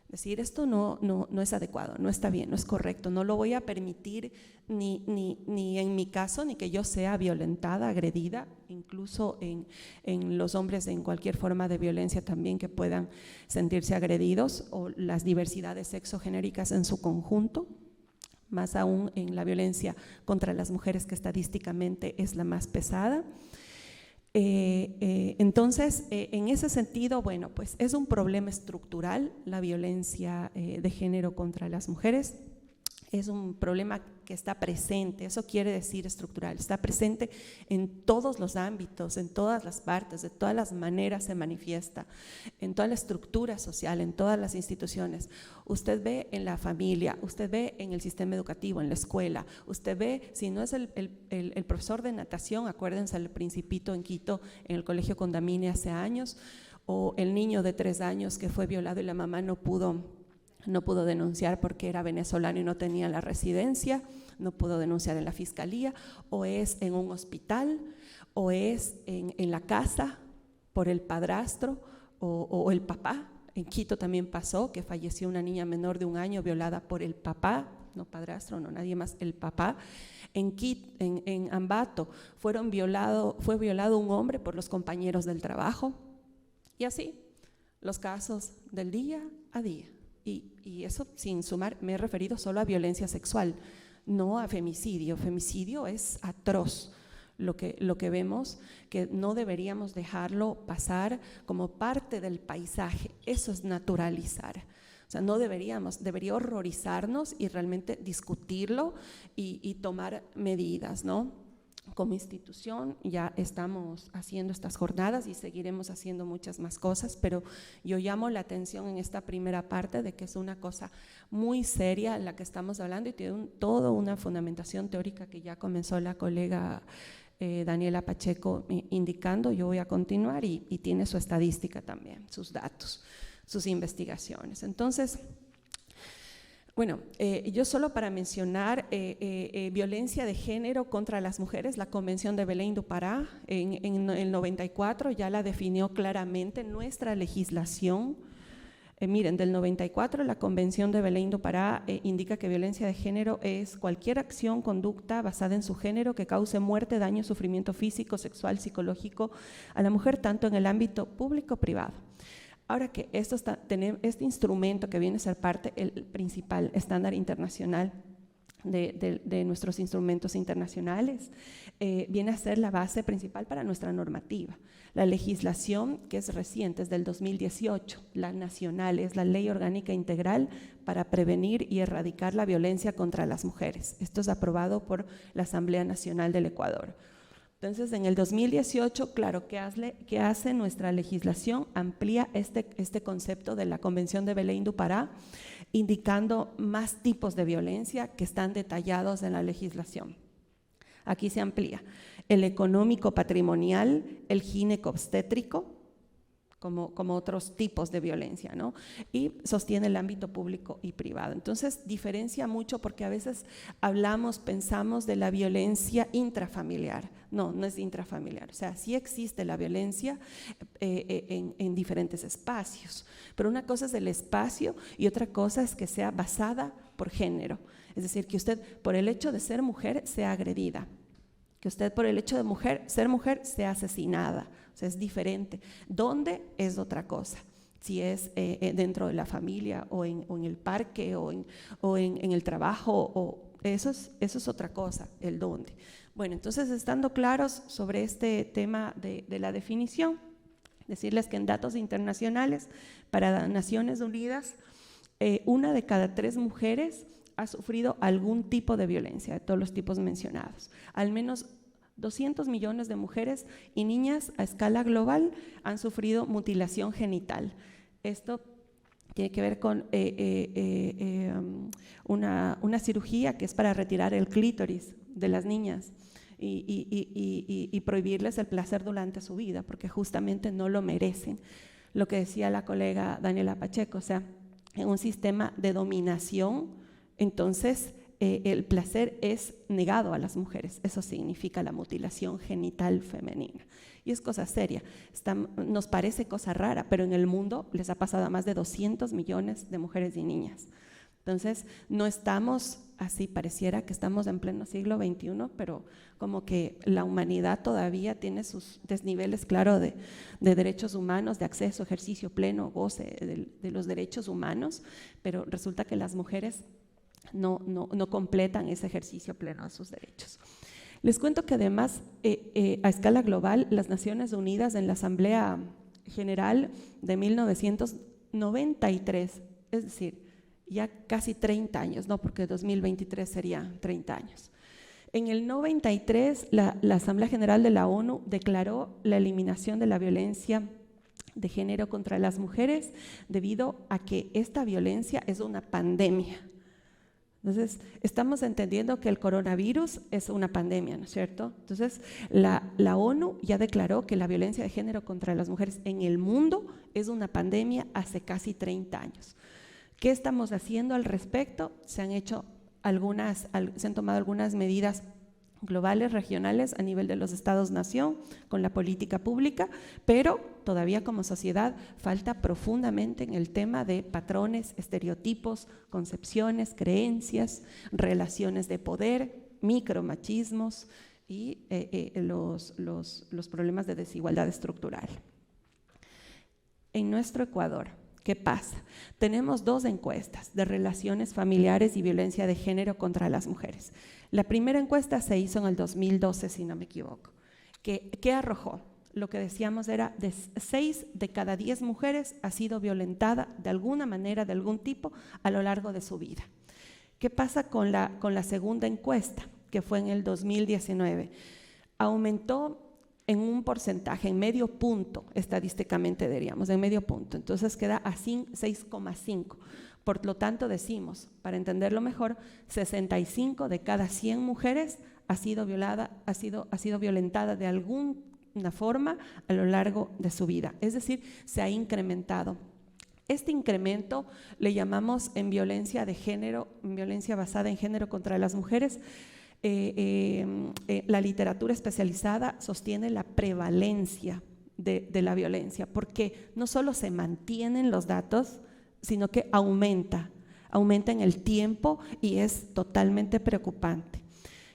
decir esto no es adecuado, no está bien, no es correcto, no lo voy a permitir ni en mi caso, ni que yo sea violentada, agredida, incluso en los hombres en cualquier forma de violencia también que puedan sentirse agredidos, o las diversidades sexogenéricas en su conjunto, más aún en la violencia contra las mujeres, que estadísticamente es la más pesada. Entonces, en ese sentido, bueno, pues es un problema estructural la violencia de género contra las mujeres. Es un problema que está presente, eso quiere decir estructural, está presente en todos los ámbitos, en todas las partes, de todas las maneras se manifiesta, en toda la estructura social, en todas las instituciones. Usted ve en la familia, usted ve en el sistema educativo, en la escuela, usted ve, si no es el profesor de natación, acuérdense el Principito en Quito, en el colegio Condamine hace años, o el niño de 3 años que fue violado y la mamá no pudo denunciar porque era venezolano y no tenía la residencia, no pudo denunciar en la fiscalía, o es en un hospital, o es en la casa por el padrastro o el papá. En Quito también pasó que falleció una niña menor de 1 año violada por el papá, no padrastro, no nadie más, el papá. En Ambato fue violado un hombre por los compañeros del trabajo, y así los casos del día a día. Y eso sin sumar, me he referido solo a violencia sexual, no a femicidio. Femicidio es atroz, lo que vemos, que no deberíamos dejarlo pasar como parte del paisaje. Eso es naturalizar. O sea, no debería horrorizarnos y realmente discutirlo y tomar medidas, ¿no? Como institución ya estamos haciendo estas jornadas y seguiremos haciendo muchas más cosas, pero yo llamo la atención en esta primera parte de que es una cosa muy seria la que estamos hablando y tiene toda una fundamentación teórica que ya comenzó la colega Daniela Pacheco indicando. Yo voy a continuar y tiene su estadística también, sus datos, sus investigaciones. Entonces, bueno, yo solo para mencionar violencia de género contra las mujeres, la Convención de Belém do Pará en el 94 ya la definió claramente nuestra legislación. Miren, del 94 la Convención de Belém do Pará indica que violencia de género es cualquier acción, conducta basada en su género que cause muerte, daño, sufrimiento físico, sexual, psicológico a la mujer, tanto en el ámbito público o privado. Ahora que este instrumento que viene a ser parte, el principal estándar internacional de nuestros instrumentos internacionales, viene a ser la base principal para nuestra normativa. La legislación, que es reciente, es del 2018, la nacional, es la Ley Orgánica Integral para prevenir y erradicar la violencia contra las mujeres. Esto es aprobado por la Asamblea Nacional del Ecuador. Entonces, en el 2018, claro, ¿qué hace nuestra legislación? Amplía este concepto de la Convención de Belém do Pará indicando más tipos de violencia que están detallados en la legislación. Aquí se amplía el económico patrimonial, el gineco-obstétrico, como otros tipos de violencia, ¿no? Y sostiene el ámbito público y privado. Entonces, diferencia mucho porque a veces pensamos de la violencia intrafamiliar. No, no es intrafamiliar. O sea, sí existe la violencia en diferentes espacios, pero una cosa es el espacio y otra cosa es que sea basada por género. Es decir, que usted por el hecho de ser mujer sea agredida, que usted por el hecho de ser mujer sea asesinada. O sea, es diferente. ¿Dónde? Es otra cosa. Si es dentro de la familia o en el parque o en el trabajo, eso es otra cosa, el dónde. Bueno, entonces estando claros sobre este tema de la definición, decirles que en datos internacionales para Naciones Unidas, 1 de cada 3 mujeres ha sufrido algún tipo de violencia, de todos los tipos mencionados. Al menos 200 millones de mujeres y niñas a escala global han sufrido mutilación genital. Esto tiene que ver con una cirugía que es para retirar el clítoris de las niñas y prohibirles el placer durante su vida, porque justamente no lo merecen. Lo que decía la colega Daniela Pacheco, o sea, en un sistema de dominación, entonces el placer es negado a las mujeres. Eso significa la mutilación genital femenina. Y es cosa seria. Nos parece cosa rara, pero en el mundo les ha pasado a más de 200 millones de mujeres y niñas. Entonces, no estamos así, pareciera que estamos en pleno siglo XXI, pero como que la humanidad todavía tiene sus desniveles, claro, de derechos humanos, de acceso, ejercicio pleno, goce de los derechos humanos, pero resulta que las mujeres no completan ese ejercicio pleno de sus derechos. Les cuento que además, a escala global, las Naciones Unidas en la Asamblea General de 1993, es decir, ya casi 30 años, no, porque 2023 sería 30 años. En el 93, la Asamblea General de la ONU declaró la eliminación de la violencia de género contra las mujeres debido a que esta violencia es una pandemia. Entonces, estamos entendiendo que el coronavirus es una pandemia, ¿no es cierto? Entonces, la ONU ya declaró que la violencia de género contra las mujeres en el mundo es una pandemia hace casi 30 años. ¿Qué estamos haciendo al respecto? Se han tomado algunas medidas globales, regionales, a nivel de los estados-nación, con la política pública, pero todavía como sociedad falta profundamente en el tema de patrones, estereotipos, concepciones, creencias, relaciones de poder, micromachismos y los problemas de desigualdad estructural. En nuestro Ecuador, ¿qué pasa? Tenemos 2 encuestas de relaciones familiares y violencia de género contra las mujeres. La primera encuesta se hizo en el 2012, si no me equivoco. ¿Qué arrojó? Lo que decíamos era de 6 de cada 10 mujeres ha sido violentada de alguna manera, de algún tipo, a lo largo de su vida. ¿Qué pasa con la segunda encuesta, que fue en el 2019? Aumentó en un porcentaje, en medio punto, estadísticamente diríamos, en medio punto. Entonces queda a 6,5. Por lo tanto decimos, para entenderlo mejor, 65 de cada 100 mujeres ha sido violentada de alguna forma a lo largo de su vida. Es decir, se ha incrementado. Este incremento le llamamos en violencia de género, en violencia basada en género contra las mujeres. La literatura especializada sostiene la prevalencia de la violencia, porque no solo se mantienen los datos, sino que aumenta en el tiempo y es totalmente preocupante.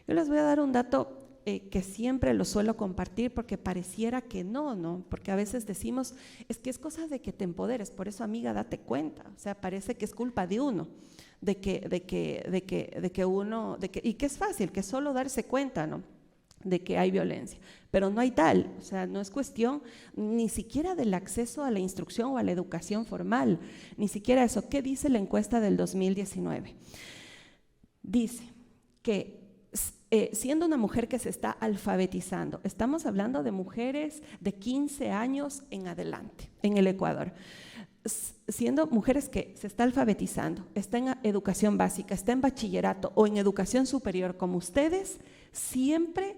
Yo les voy a dar un dato que siempre lo suelo compartir porque pareciera que no, porque a veces decimos, es que es cosa de que te empoderes, por eso amiga, date cuenta, o sea, parece que es culpa de uno. Y que es fácil, que es solo darse cuenta, ¿no?, de que hay violencia, pero no hay tal, o sea, no es cuestión ni siquiera del acceso a la instrucción o a la educación formal, ni siquiera eso. ¿Qué dice la encuesta del 2019? Dice que siendo una mujer que se está alfabetizando, estamos hablando de mujeres de 15 años en adelante en el Ecuador, siendo mujeres que se está alfabetizando, está en educación básica, está en bachillerato o en educación superior como ustedes, siempre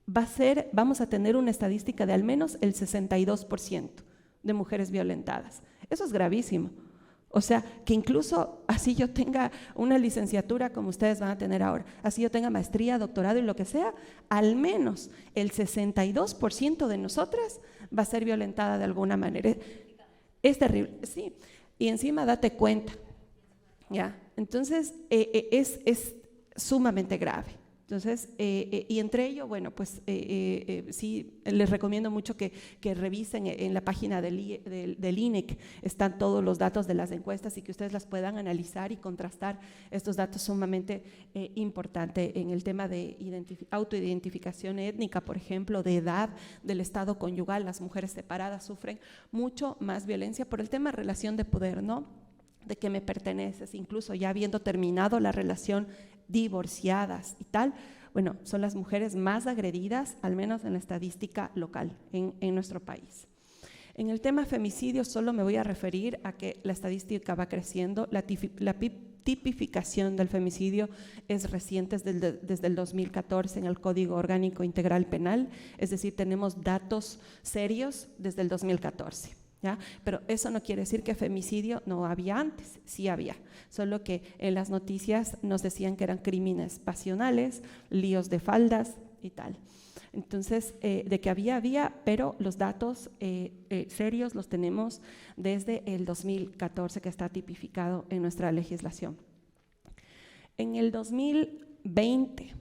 vamos a tener una estadística de al menos el 62% de mujeres violentadas. Eso es gravísimo. O sea, que incluso así yo tenga una licenciatura como ustedes van a tener ahora, así yo tenga maestría, doctorado y lo que sea, al menos el 62% de nosotras va a ser violentada de alguna manera. Es terrible, sí. Y encima date cuenta, ¿ya? Entonces, es sumamente grave. Entonces, y entre ello, bueno, pues sí, les recomiendo mucho que revisen en la página del INEC, están todos los datos de las encuestas y que ustedes las puedan analizar y contrastar estos datos sumamente importantes en el tema de autoidentificación étnica, por ejemplo, de edad, del estado conyugal. Las mujeres separadas sufren mucho más violencia por el tema de relación de poder, ¿no? De que me perteneces, incluso ya habiendo terminado la relación, divorciadas y tal, bueno, son las mujeres más agredidas, al menos en la estadística local en nuestro país. En el tema femicidio solo me voy a referir a que la estadística va creciendo, la tipificación del femicidio es reciente desde el 2014 en el Código Orgánico Integral Penal, es decir, tenemos datos serios desde el 2014. ¿Ya? Pero eso no quiere decir que femicidio no había antes, sí había, solo que en las noticias nos decían que eran crímenes pasionales, líos de faldas y tal. Entonces, de que había, pero los datos serios los tenemos desde el 2014 que está tipificado en nuestra legislación. En el 2020,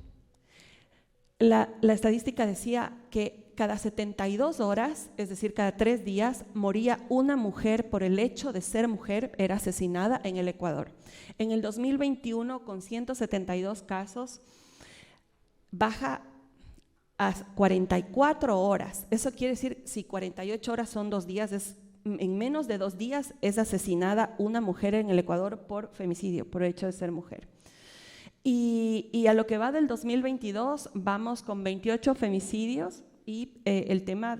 la estadística decía que cada 72 horas, es decir, cada 3 días, moría una mujer por el hecho de ser mujer, era asesinada en el Ecuador. En el 2021, con 172 casos, baja a 44 horas. Eso quiere decir, si 48 horas son 2 días, en menos de 2 días es asesinada una mujer en el Ecuador por femicidio, por el hecho de ser mujer. Y a lo que va del 2022, vamos con 28 femicidios, y el tema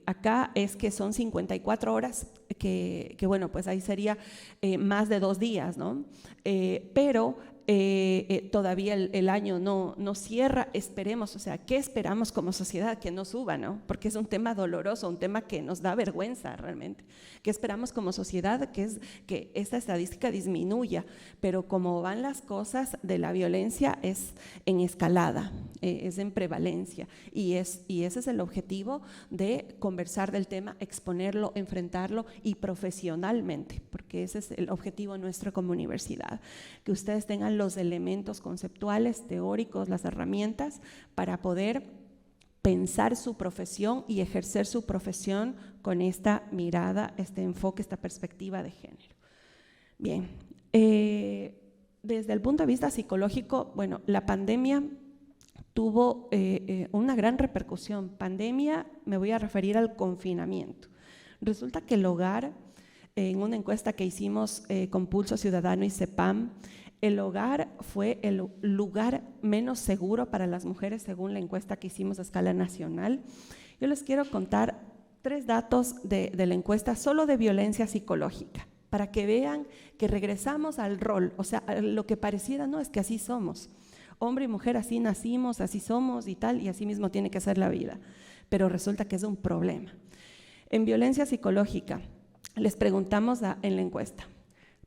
acá es que son 54 horas, que bueno, pues ahí sería más de 2 días, ¿no? Pero todavía el año no cierra, esperemos, o sea, ¿qué esperamos como sociedad? Que no suba, ¿no? Porque es un tema doloroso, un tema que nos da vergüenza realmente. ¿Qué esperamos como sociedad? Que es que esta estadística disminuya, pero como van las cosas de la violencia es en escalada, es en prevalencia, y ese es el objetivo de conversar del tema, exponerlo, enfrentarlo y profesionalmente, porque ese es el objetivo nuestro como universidad, que ustedes tengan los elementos conceptuales, teóricos, las herramientas para poder pensar su profesión y ejercer su profesión con esta mirada, este enfoque, esta perspectiva de género. Bien, desde el punto de vista psicológico, bueno, la pandemia tuvo una gran repercusión. Pandemia, me voy a referir al confinamiento. Resulta que el hogar, en una encuesta que hicimos con Pulso Ciudadano y CEPAM, el hogar fue el lugar menos seguro para las mujeres según la encuesta que hicimos a escala nacional. Yo les quiero contar 3 datos de la encuesta solo de violencia psicológica, para que vean que regresamos al rol, o sea, lo que pareciera no es que así somos. Hombre y mujer así nacimos, así somos y tal, y así mismo tiene que ser la vida, pero resulta que es un problema. En violencia psicológica, les preguntamos en la encuesta,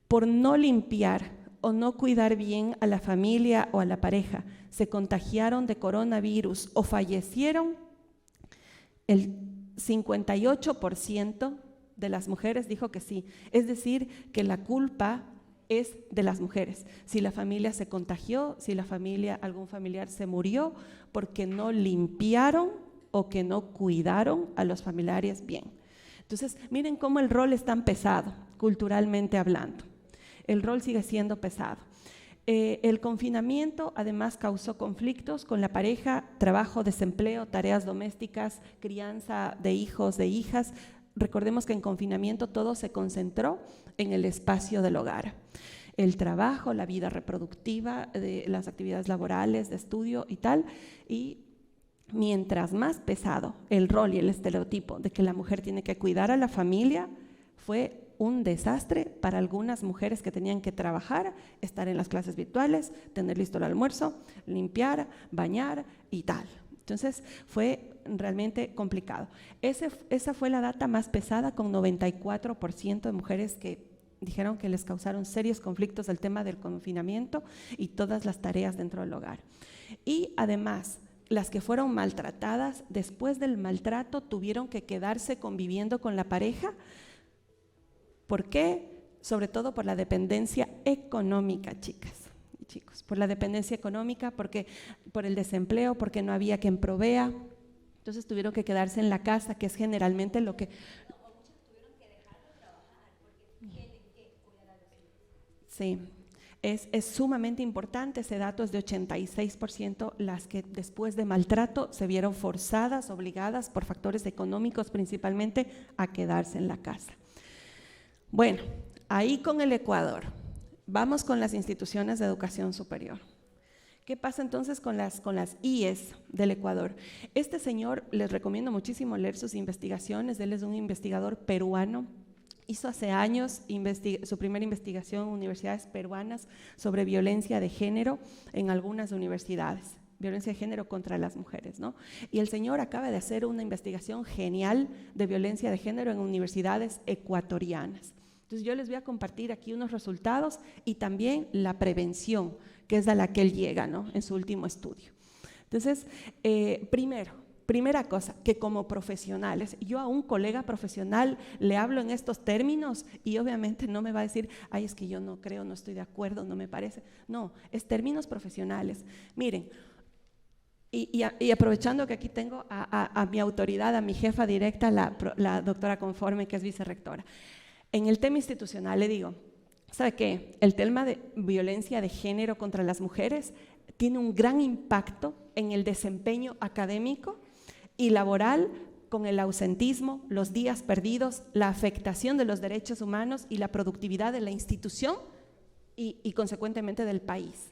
por no limpiar o no cuidar bien a la familia o a la pareja, se contagiaron de coronavirus o fallecieron, el 58% de las mujeres dijo que sí. Es decir, que la culpa es de las mujeres. Si la familia se contagió, si algún familiar se murió, porque no limpiaron o que no cuidaron a los familiares bien. Entonces, miren cómo el rol es tan pesado, culturalmente hablando. El rol sigue siendo pesado. El confinamiento además causó conflictos con la pareja, trabajo, desempleo, tareas domésticas, crianza de hijos, de hijas. Recordemos que en confinamiento todo se concentró en el espacio del hogar. El trabajo, la vida reproductiva, las actividades laborales, de estudio y tal, y mientras más pesado el rol y el estereotipo de que la mujer tiene que cuidar a la familia, fue un desastre para algunas mujeres que tenían que trabajar, estar en las clases virtuales, tener listo el almuerzo, limpiar, bañar y tal. Entonces fue realmente complicado. Esa fue la data más pesada, con 94% de mujeres que dijeron que les causaron serios conflictos el tema del confinamiento y todas las tareas dentro del hogar. Y además, las que fueron maltratadas, después del maltrato tuvieron que quedarse conviviendo con la pareja. ¿Por qué? Sobre todo por la dependencia económica, chicas y chicos, por la dependencia económica, por el desempleo, porque no había quien provea. Entonces tuvieron que quedarse en la casa, que es generalmente lo que… Sí, es sumamente importante. Ese dato es de 86%, las que después de maltrato se vieron forzadas, obligadas por factores económicos principalmente a quedarse en la casa. Bueno, ahí con el Ecuador, vamos con las instituciones de educación superior. ¿Qué pasa entonces con las IES del Ecuador? Este señor, les recomiendo muchísimo leer sus investigaciones. Él es un investigador peruano. Hizo hace años su primera investigación en universidades peruanas sobre violencia de género en algunas universidades, violencia de género contra las mujeres, ¿no? Y el señor acaba de hacer una investigación genial de violencia de género en universidades ecuatorianas. Entonces yo les voy a compartir aquí unos resultados y también la prevención, que es a la que él llega, ¿no?, en su último estudio. Entonces, primera cosa, que como profesionales, yo a un colega profesional le hablo en estos términos y obviamente no me va a decir, ay, es que yo no creo, no estoy de acuerdo, no me parece. No, es términos profesionales. Miren, y aprovechando que aquí tengo a mi autoridad, a mi jefa directa, la doctora Conforme, que es vicerrectora. En el tema institucional le digo, ¿sabe qué? El tema de violencia de género contra las mujeres tiene un gran impacto en el desempeño académico y laboral, con el ausentismo, los días perdidos, la afectación de los derechos humanos y la productividad de la institución y consecuentemente del país.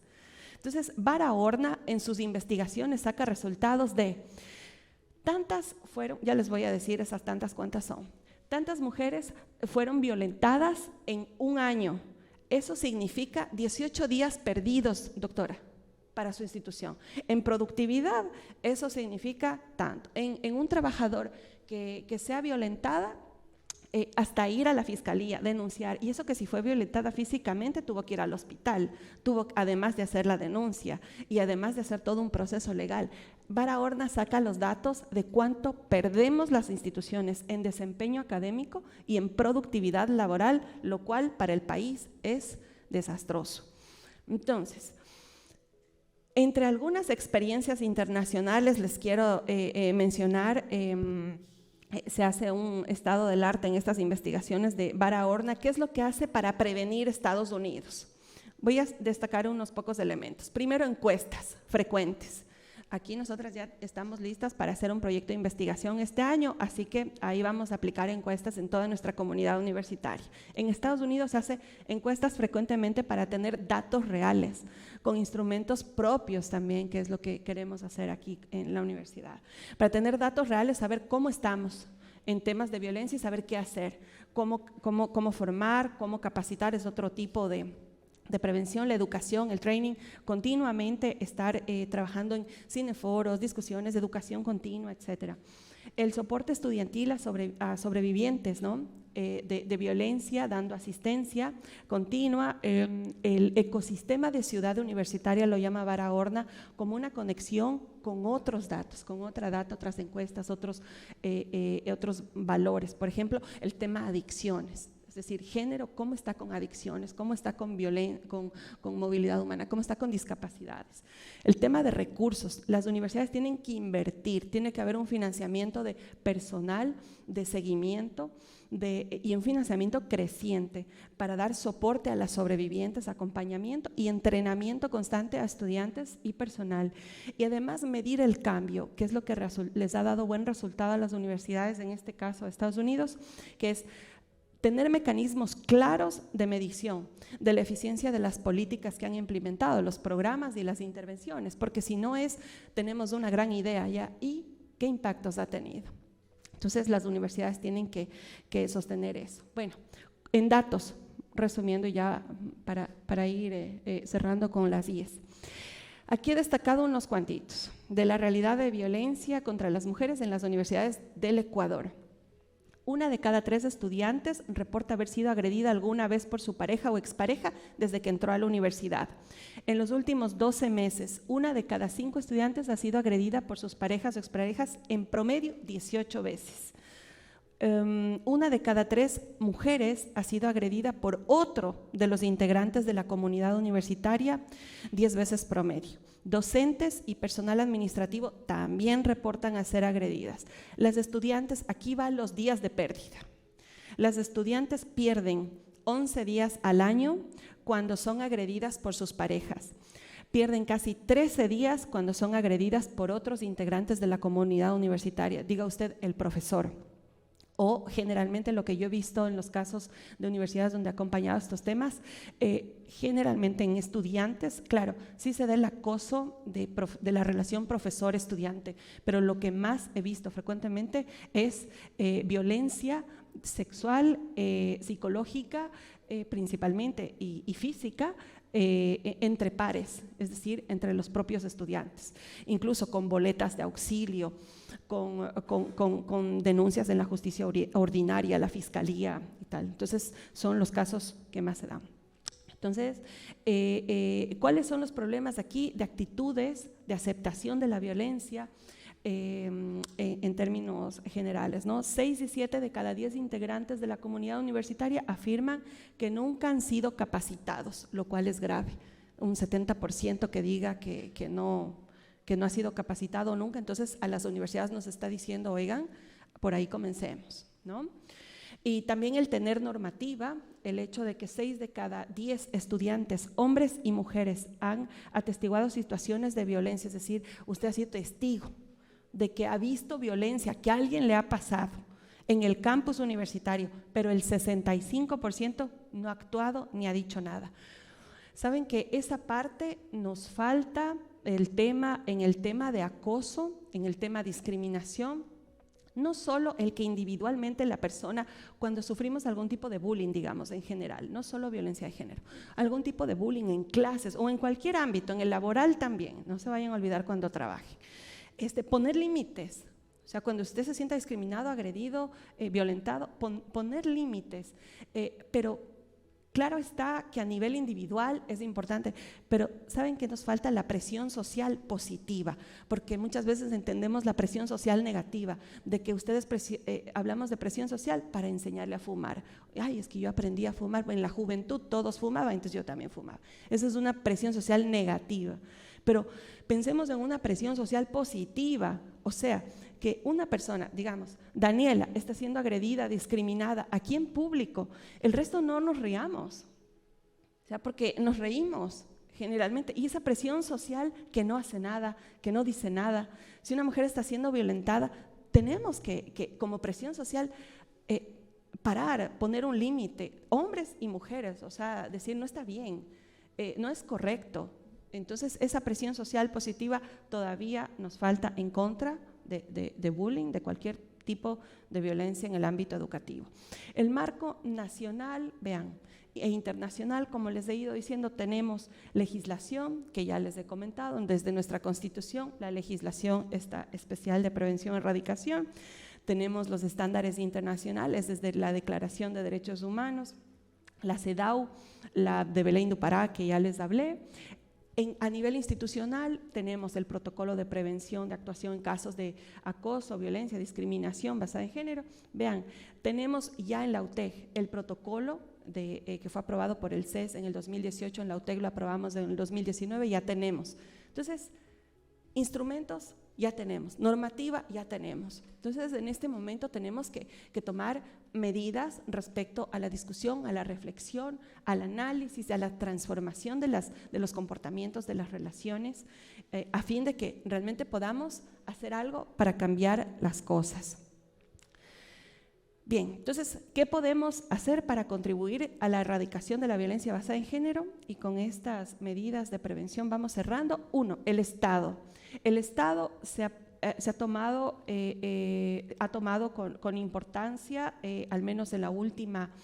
Entonces, Barahona en sus investigaciones saca resultados de tantas fueron, ya les voy a decir esas tantas cuántas son, tantas mujeres fueron violentadas en un año. Eso significa 18 días perdidos, doctora, para su institución. En productividad, eso significa tanto. En un trabajador que sea violentada, hasta ir a la fiscalía, denunciar, y eso que si fue violentada físicamente tuvo que ir al hospital, tuvo además de hacer la denuncia y además de hacer todo un proceso legal. Barahona saca los datos de cuánto perdemos las instituciones en desempeño académico y en productividad laboral, lo cual para el país es desastroso. Entonces, entre algunas experiencias internacionales les quiero mencionar, se hace un estado del arte en estas investigaciones de Barahona. ¿Qué es lo que hace para prevenir Estados Unidos? Voy a destacar unos pocos elementos. Primero, encuestas frecuentes. Aquí nosotras ya estamos listas para hacer un proyecto de investigación este año, así que ahí vamos a aplicar encuestas en toda nuestra comunidad universitaria. En Estados Unidos se hace encuestas frecuentemente para tener datos reales, con instrumentos propios también, que es lo que queremos hacer aquí en la universidad. Para tener datos reales, saber cómo estamos en temas de violencia y saber qué hacer, cómo formar, cómo capacitar, es otro tipo de prevención, la educación, el training, continuamente estar trabajando en cineforos, discusiones de educación continua, etcétera. El soporte estudiantil a sobrevivientes, ¿no?, de violencia, dando asistencia continua. El ecosistema de ciudad universitaria lo llama Barahona como una conexión con otros datos, con otra data, otras encuestas, otros valores. Por ejemplo, el tema adicciones. Es decir, género, cómo está con adicciones, cómo está con movilidad humana, cómo está con discapacidades. El tema de recursos, las universidades tienen que invertir, tiene que haber un financiamiento de personal, de seguimiento y un financiamiento creciente para dar soporte a las sobrevivientes, acompañamiento y entrenamiento constante a estudiantes y personal. Y además medir el cambio, que es lo que les ha dado buen resultado a las universidades, en este caso a Estados Unidos, que es tener mecanismos claros de medición de la eficiencia de las políticas que han implementado, los programas y las intervenciones, porque si no tenemos una gran idea ya, ¿y qué impactos ha tenido? Entonces las universidades tienen que sostener eso. Bueno, en datos, resumiendo ya para ir cerrando con las 10. Aquí he destacado unos cuantitos de la realidad de violencia contra las mujeres en las universidades del Ecuador. 1 de cada 3 estudiantes reporta haber sido agredida alguna vez por su pareja o expareja desde que entró a la universidad. En los últimos 12 meses, 1 de cada 5 estudiantes ha sido agredida por sus parejas o exparejas, en promedio 18 veces. 1 de cada 3 mujeres ha sido agredida por otro de los integrantes de la comunidad universitaria, 10 veces promedio. Docentes y personal administrativo también reportan a ser agredidas. Las estudiantes, aquí van los días de pérdida. Las estudiantes pierden 11 días al año cuando son agredidas por sus parejas. Pierden casi 13 días cuando son agredidas por otros integrantes de la comunidad universitaria. Diga usted, el profesor. O generalmente lo que yo he visto en los casos de universidades donde he acompañado estos temas, generalmente en estudiantes, claro, sí se da el acoso de la relación profesor-estudiante, pero lo que más he visto frecuentemente es violencia sexual, psicológica, principalmente, y física, entre pares, es decir, entre los propios estudiantes, incluso con boletas de auxilio, con denuncias en la justicia ordinaria, la fiscalía y tal. Entonces, son los casos que más se dan. Entonces, ¿cuáles son los problemas aquí de actitudes, de aceptación de la violencia? En términos generales, ¿no? 6 y 7 de cada 10 integrantes de la comunidad universitaria afirman que nunca han sido capacitados, lo cual es grave. Un 70% que diga que no ha sido capacitado nunca. Entonces a las universidades nos está diciendo, oigan, por ahí comencemos, ¿no? Y también el tener normativa, el hecho de que 6 de cada 10 estudiantes, hombres y mujeres, han atestiguado situaciones de violencia, es decir, usted ha sido testigo de que ha visto violencia, que a alguien le ha pasado en el campus universitario, pero el 65% no ha actuado ni ha dicho nada. Saben que esa parte nos falta en el tema de acoso, en el tema de discriminación, no solo el que individualmente la persona, cuando sufrimos algún tipo de bullying, digamos, en general, no solo violencia de género, algún tipo de bullying en clases o en cualquier ámbito, en el laboral también, no se vayan a olvidar cuando trabajen. Poner límites, o sea, cuando usted se sienta discriminado, agredido, violentado, poner límites, pero claro está que a nivel individual es importante, pero ¿saben que nos falta? La presión social positiva, porque muchas veces entendemos la presión social negativa, de que ustedes hablamos de presión social para enseñarle a fumar. Ay, es que yo aprendí a fumar, en la juventud todos fumaban, entonces yo también fumaba. Esa es una presión social negativa. Pero pensemos en una presión social positiva, o sea, que una persona, digamos, Daniela, está siendo agredida, discriminada, aquí en público, el resto no nos riamos, o sea, porque nos reímos generalmente, y esa presión social que no hace nada, que no dice nada. Si una mujer está siendo violentada, tenemos que como presión social, parar, poner un límite, hombres y mujeres, o sea, decir no está bien, no es correcto. Entonces, esa presión social positiva todavía nos falta en contra de bullying, de cualquier tipo de violencia en el ámbito educativo. El marco nacional, vean, e internacional, como les he ido diciendo, tenemos legislación, que ya les he comentado, desde nuestra Constitución, la legislación especial de prevención y erradicación, tenemos los estándares internacionales, desde la Declaración de Derechos Humanos, la CEDAW, la de Belém do Pará, que ya les hablé. A nivel institucional tenemos el protocolo de prevención de actuación en casos de acoso, violencia, discriminación basada en género. Vean, tenemos ya en la UTEG el protocolo que fue aprobado por el CES en el 2018, en la UTEG lo aprobamos en el 2019, ya tenemos. Entonces, instrumentos ya tenemos, normativa ya tenemos. Entonces, en este momento tenemos que tomar medidas respecto a la discusión, a la reflexión, al análisis, a la transformación de los comportamientos, de las relaciones, a fin de que realmente podamos hacer algo para cambiar las cosas. Bien, entonces, ¿qué podemos hacer para contribuir a la erradicación de la violencia basada en género? Y con estas medidas de prevención vamos cerrando. Uno, el Estado. El Estado se ha tomado con importancia, al menos en la última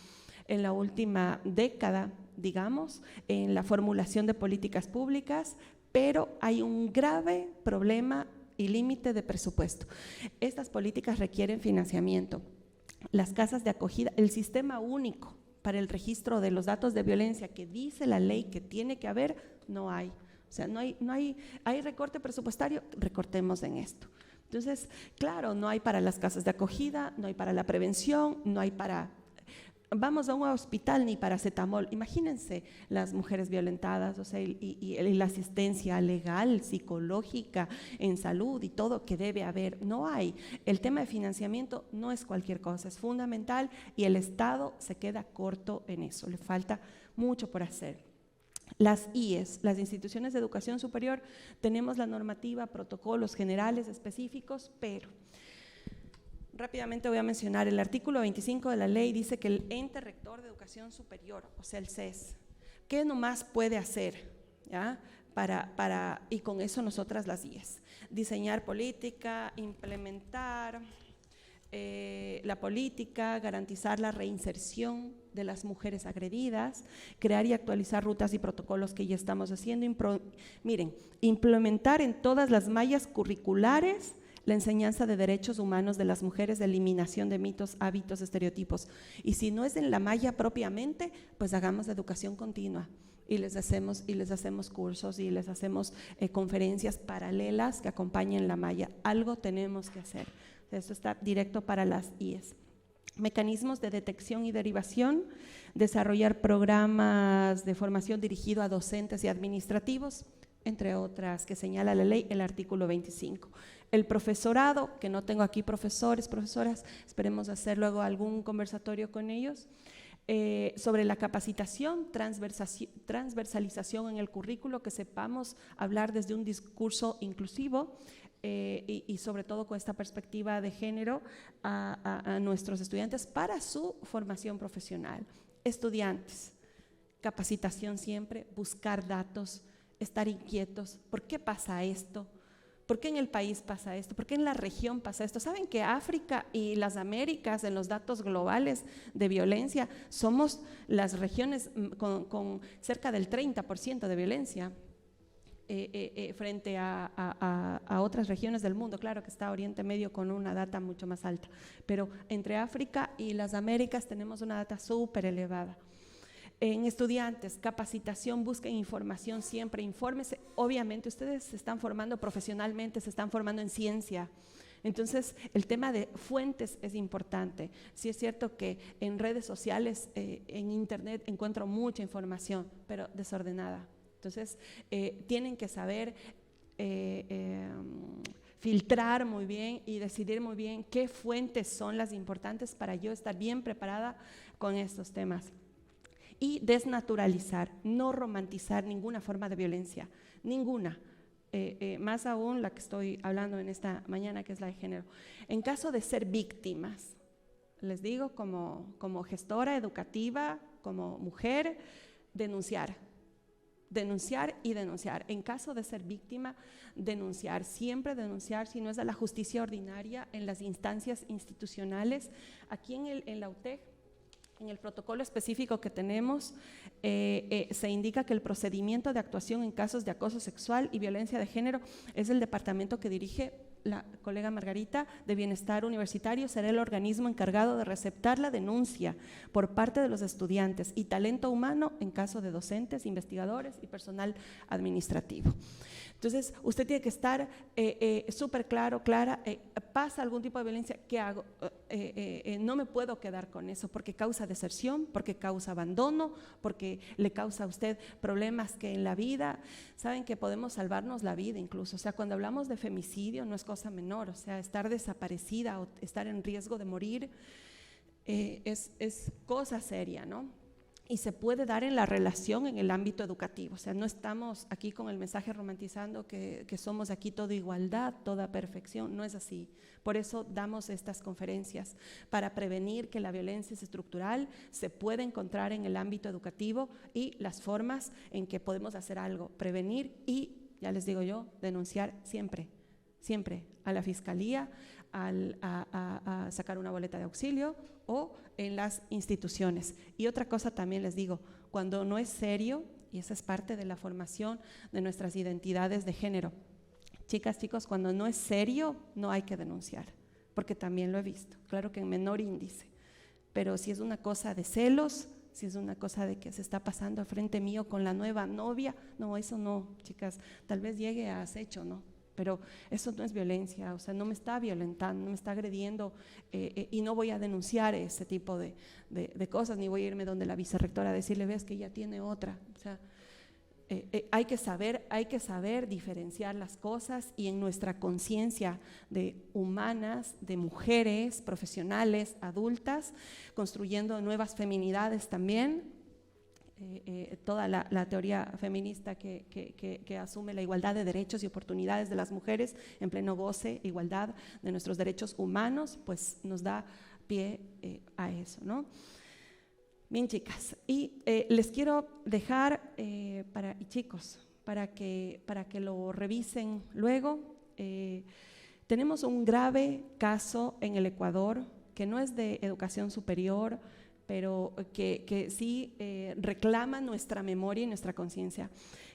década, digamos, en la formulación de políticas públicas, pero hay un grave problema y límite de presupuesto. Estas políticas requieren financiamiento. Las casas de acogida, el sistema único para el registro de los datos de violencia que dice la ley que tiene que haber, no hay. O sea, hay recorte presupuestario, recortemos en esto. Entonces, claro, no hay para las casas de acogida, no hay para la prevención, no hay para… Vamos a un hospital ni paracetamol. Imagínense las mujeres violentadas, o sea, y la asistencia legal, psicológica, en salud y todo que debe haber. No hay. El tema de financiamiento no es cualquier cosa, es fundamental y el Estado se queda corto en eso. Le falta mucho por hacer. Las IES, las instituciones de educación superior, tenemos la normativa, protocolos generales específicos, pero… Rápidamente voy a mencionar, el artículo 25 de la ley dice que el ente rector de educación superior, o sea, el CES, ¿qué nomás puede hacer? ¿Ya? Y con eso nosotras las IES, diseñar política, implementar la política, garantizar la reinserción de las mujeres agredidas, crear y actualizar rutas y protocolos que ya estamos haciendo. Miren, implementar en todas las mallas curriculares la enseñanza de derechos humanos de las mujeres, de eliminación de mitos, hábitos, estereotipos. Y si no es en la malla propiamente, pues hagamos educación continua y les hacemos cursos y les hacemos conferencias paralelas que acompañen la malla. Algo tenemos que hacer. Esto está directo para las IES. Mecanismos de detección y derivación, desarrollar programas de formación dirigido a docentes y administrativos, entre otras que señala la ley, el artículo 25. El profesorado, que no tengo aquí profesores, profesoras, esperemos hacer luego algún conversatorio con ellos, sobre la capacitación, transversalización en el currículo, que sepamos hablar desde un discurso inclusivo y sobre todo con esta perspectiva de género a nuestros estudiantes para su formación profesional. Estudiantes, capacitación siempre, buscar datos, estar inquietos. ¿Por qué pasa esto? ¿Por qué en el país pasa esto? ¿Por qué en la región pasa esto? ¿Saben que África y las Américas, en los datos globales de violencia, somos las regiones con cerca del 30% de violencia frente a otras regiones del mundo? Claro que está Oriente Medio con una data mucho más alta, pero entre África y las Américas tenemos una data súper elevada. En estudiantes, capacitación, busquen información siempre, infórmese. Obviamente ustedes se están formando profesionalmente, se están formando en ciencia. Entonces, el tema de fuentes es importante. Sí es cierto que en redes sociales, en internet, encuentro mucha información, pero desordenada. Entonces, tienen que saber filtrar muy bien y decidir muy bien qué fuentes son las importantes para yo estar bien preparada con estos temas. Y desnaturalizar, no romantizar ninguna forma de violencia, ninguna, más aún la que estoy hablando en esta mañana, que es la de género. En caso de ser víctimas, les digo como gestora educativa, como mujer, denunciar y denunciar. En caso de ser víctima, denunciar, siempre denunciar, si no es a la justicia ordinaria, en las instancias institucionales. Aquí en la UTEG, en el protocolo específico que tenemos, se indica que el procedimiento de actuación en casos de acoso sexual y violencia de género es el departamento que dirige la colega Margarita de Bienestar Universitario. Será el organismo encargado de receptar la denuncia por parte de los estudiantes y talento humano en caso de docentes, investigadores y personal administrativo. Entonces, usted tiene que estar súper clara, pasa algún tipo de violencia, ¿qué hago? No me puedo quedar con eso porque causa deserción, porque causa abandono, porque le causa a usted problemas que en la vida, saben que podemos salvarnos la vida incluso. O sea, cuando hablamos de femicidio no es cosa menor, o sea, estar desaparecida o estar en riesgo de morir es cosa seria, ¿no? y se puede dar en la relación en el ámbito educativo. O sea, no estamos aquí con el mensaje romantizando que somos aquí toda igualdad, toda perfección, no es así. Por eso damos estas conferencias, para prevenir que la violencia estructural se pueda encontrar en el ámbito educativo y las formas en que podemos hacer algo, prevenir y, ya les digo yo, denunciar siempre, siempre a la fiscalía, a sacar una boleta de auxilio o en las instituciones. Y otra cosa también les digo, cuando no es serio, y esa es parte de la formación de nuestras identidades de género, chicas, chicos, cuando no es serio no hay que denunciar, porque también lo he visto, claro que en menor índice, pero si es una cosa de celos, si es una cosa de que se está pasando al frente mío con la nueva novia, no, eso no, chicas, tal vez llegue a acecho, ¿no? Pero eso no es violencia, o sea, no me está violentando, no me está agrediendo y no voy a denunciar ese tipo de cosas, ni voy a irme donde la vicerrectora a decirle, ves que ella tiene otra. O sea, hay que saber diferenciar las cosas y en nuestra conciencia de humanas, de mujeres, profesionales, adultas, construyendo nuevas feminidades también. Toda la teoría feminista que asume la igualdad de derechos y oportunidades de las mujeres en pleno goce, igualdad de nuestros derechos humanos, pues nos da pie a eso, ¿no? Bien, chicas, y les quiero dejar, y chicos, para que lo revisen luego. Tenemos un grave caso en el Ecuador, que no es de educación superior, pero que sí reclama nuestra memoria y nuestra conciencia,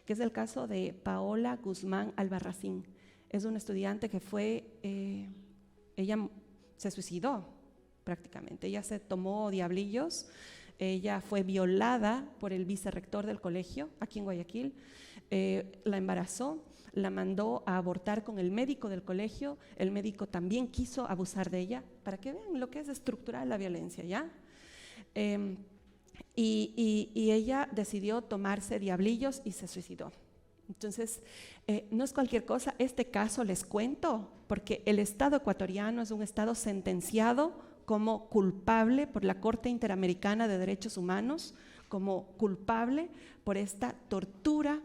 que es el caso de Paola Guzmán Albarracín. Es una estudiante que ella se suicidó prácticamente, ella se tomó diablillos, ella fue violada por el vicerrector del colegio aquí en Guayaquil, la embarazó, la mandó a abortar con el médico del colegio, el médico también quiso abusar de ella, para que vean lo que es estructural la violencia, ¿ya? Y ella decidió tomarse diablillos y se suicidó. Entonces, no es cualquier cosa, este caso les cuento, porque el Estado ecuatoriano es un Estado sentenciado como culpable por la Corte Interamericana de Derechos Humanos, como culpable por esta tortura,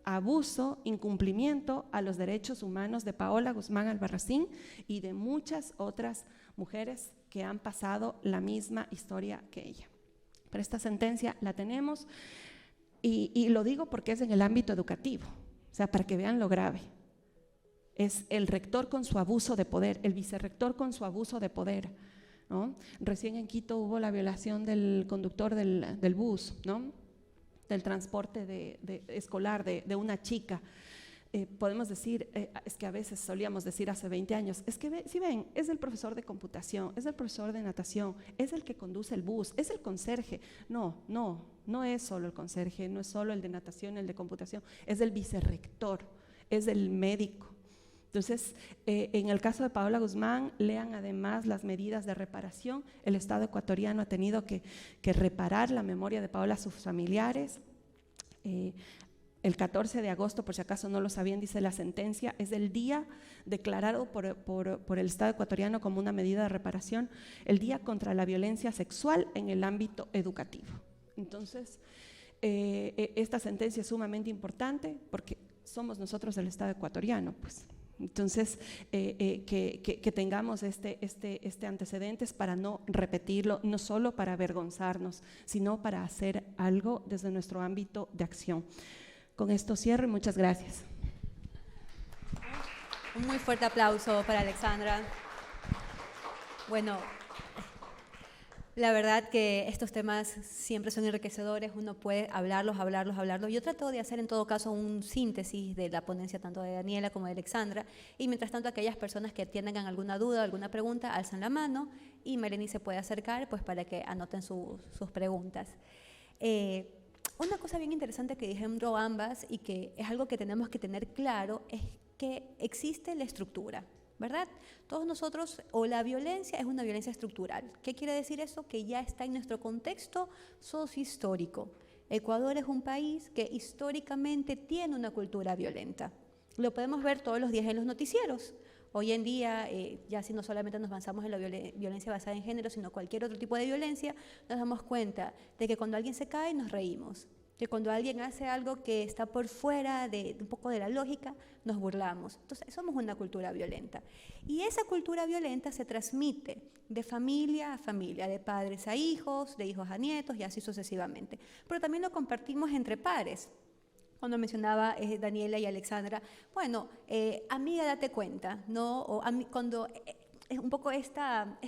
abuso, incumplimiento a los derechos humanos de Paola Guzmán Albarracín y de muchas otras mujeres que han pasado la misma historia que ella. Pero esta sentencia la tenemos y lo digo porque es en el ámbito educativo, o sea, para que vean lo grave. Es el rector con su abuso de poder, el vicerrector con su abuso de poder, ¿no? Recién en Quito hubo la violación del conductor del bus, ¿no? Del transporte escolar de una chica. Podemos decir, es que a veces solíamos decir hace 20 años, es que si ven, es el profesor de computación, es el profesor de natación, es el que conduce el bus, es el conserje. No es solo el conserje, no es solo el de natación, el de computación, es el vicerrector, es el médico. Entonces, en el caso de Paola Guzmán, lean además las medidas de reparación. El Estado ecuatoriano ha tenido que reparar la memoria de Paola a sus familiares. El 14 de agosto, por si acaso no lo sabían, dice la sentencia, es el día declarado por el Estado ecuatoriano como una medida de reparación, el día contra la violencia sexual en el ámbito educativo. Entonces, esta sentencia es sumamente importante porque somos nosotros el Estado ecuatoriano, pues. Entonces, que tengamos este antecedentes para no repetirlo, no solo para avergonzarnos, sino para hacer algo desde nuestro ámbito de acción. Con esto cierro y muchas gracias. Un muy fuerte aplauso para Alexandra. Bueno, la verdad que estos temas siempre son enriquecedores, uno puede hablarlos. Yo trato de hacer en todo caso un síntesis de la ponencia tanto de Daniela como de Alexandra y mientras tanto aquellas personas que tengan alguna duda o alguna pregunta alzan la mano y Melanie se puede acercar pues para que anoten sus preguntas. Una cosa bien interesante que dijeron ambas y que es algo que tenemos que tener claro es que existe la estructura, ¿verdad? Todos nosotros, o la violencia es una violencia estructural. ¿Qué quiere decir eso? Que ya está en nuestro contexto sociohistórico. Ecuador es un país que históricamente tiene una cultura violenta. Lo podemos ver todos los días en los noticieros. Hoy en día, ya si no solamente nos avanzamos en la violencia basada en género, sino cualquier otro tipo de violencia, nos damos cuenta de que cuando alguien se cae, nos reímos. Que cuando alguien hace algo que está por fuera de un poco de la lógica, nos burlamos. Entonces, somos una cultura violenta. Y esa cultura violenta se transmite de familia a familia, de padres a hijos, de hijos a nietos y así sucesivamente. Pero también lo compartimos entre pares. Cuando mencionaba Daniela y Alexandra, bueno, amiga, date cuenta, ¿no? O cuando es un poco esta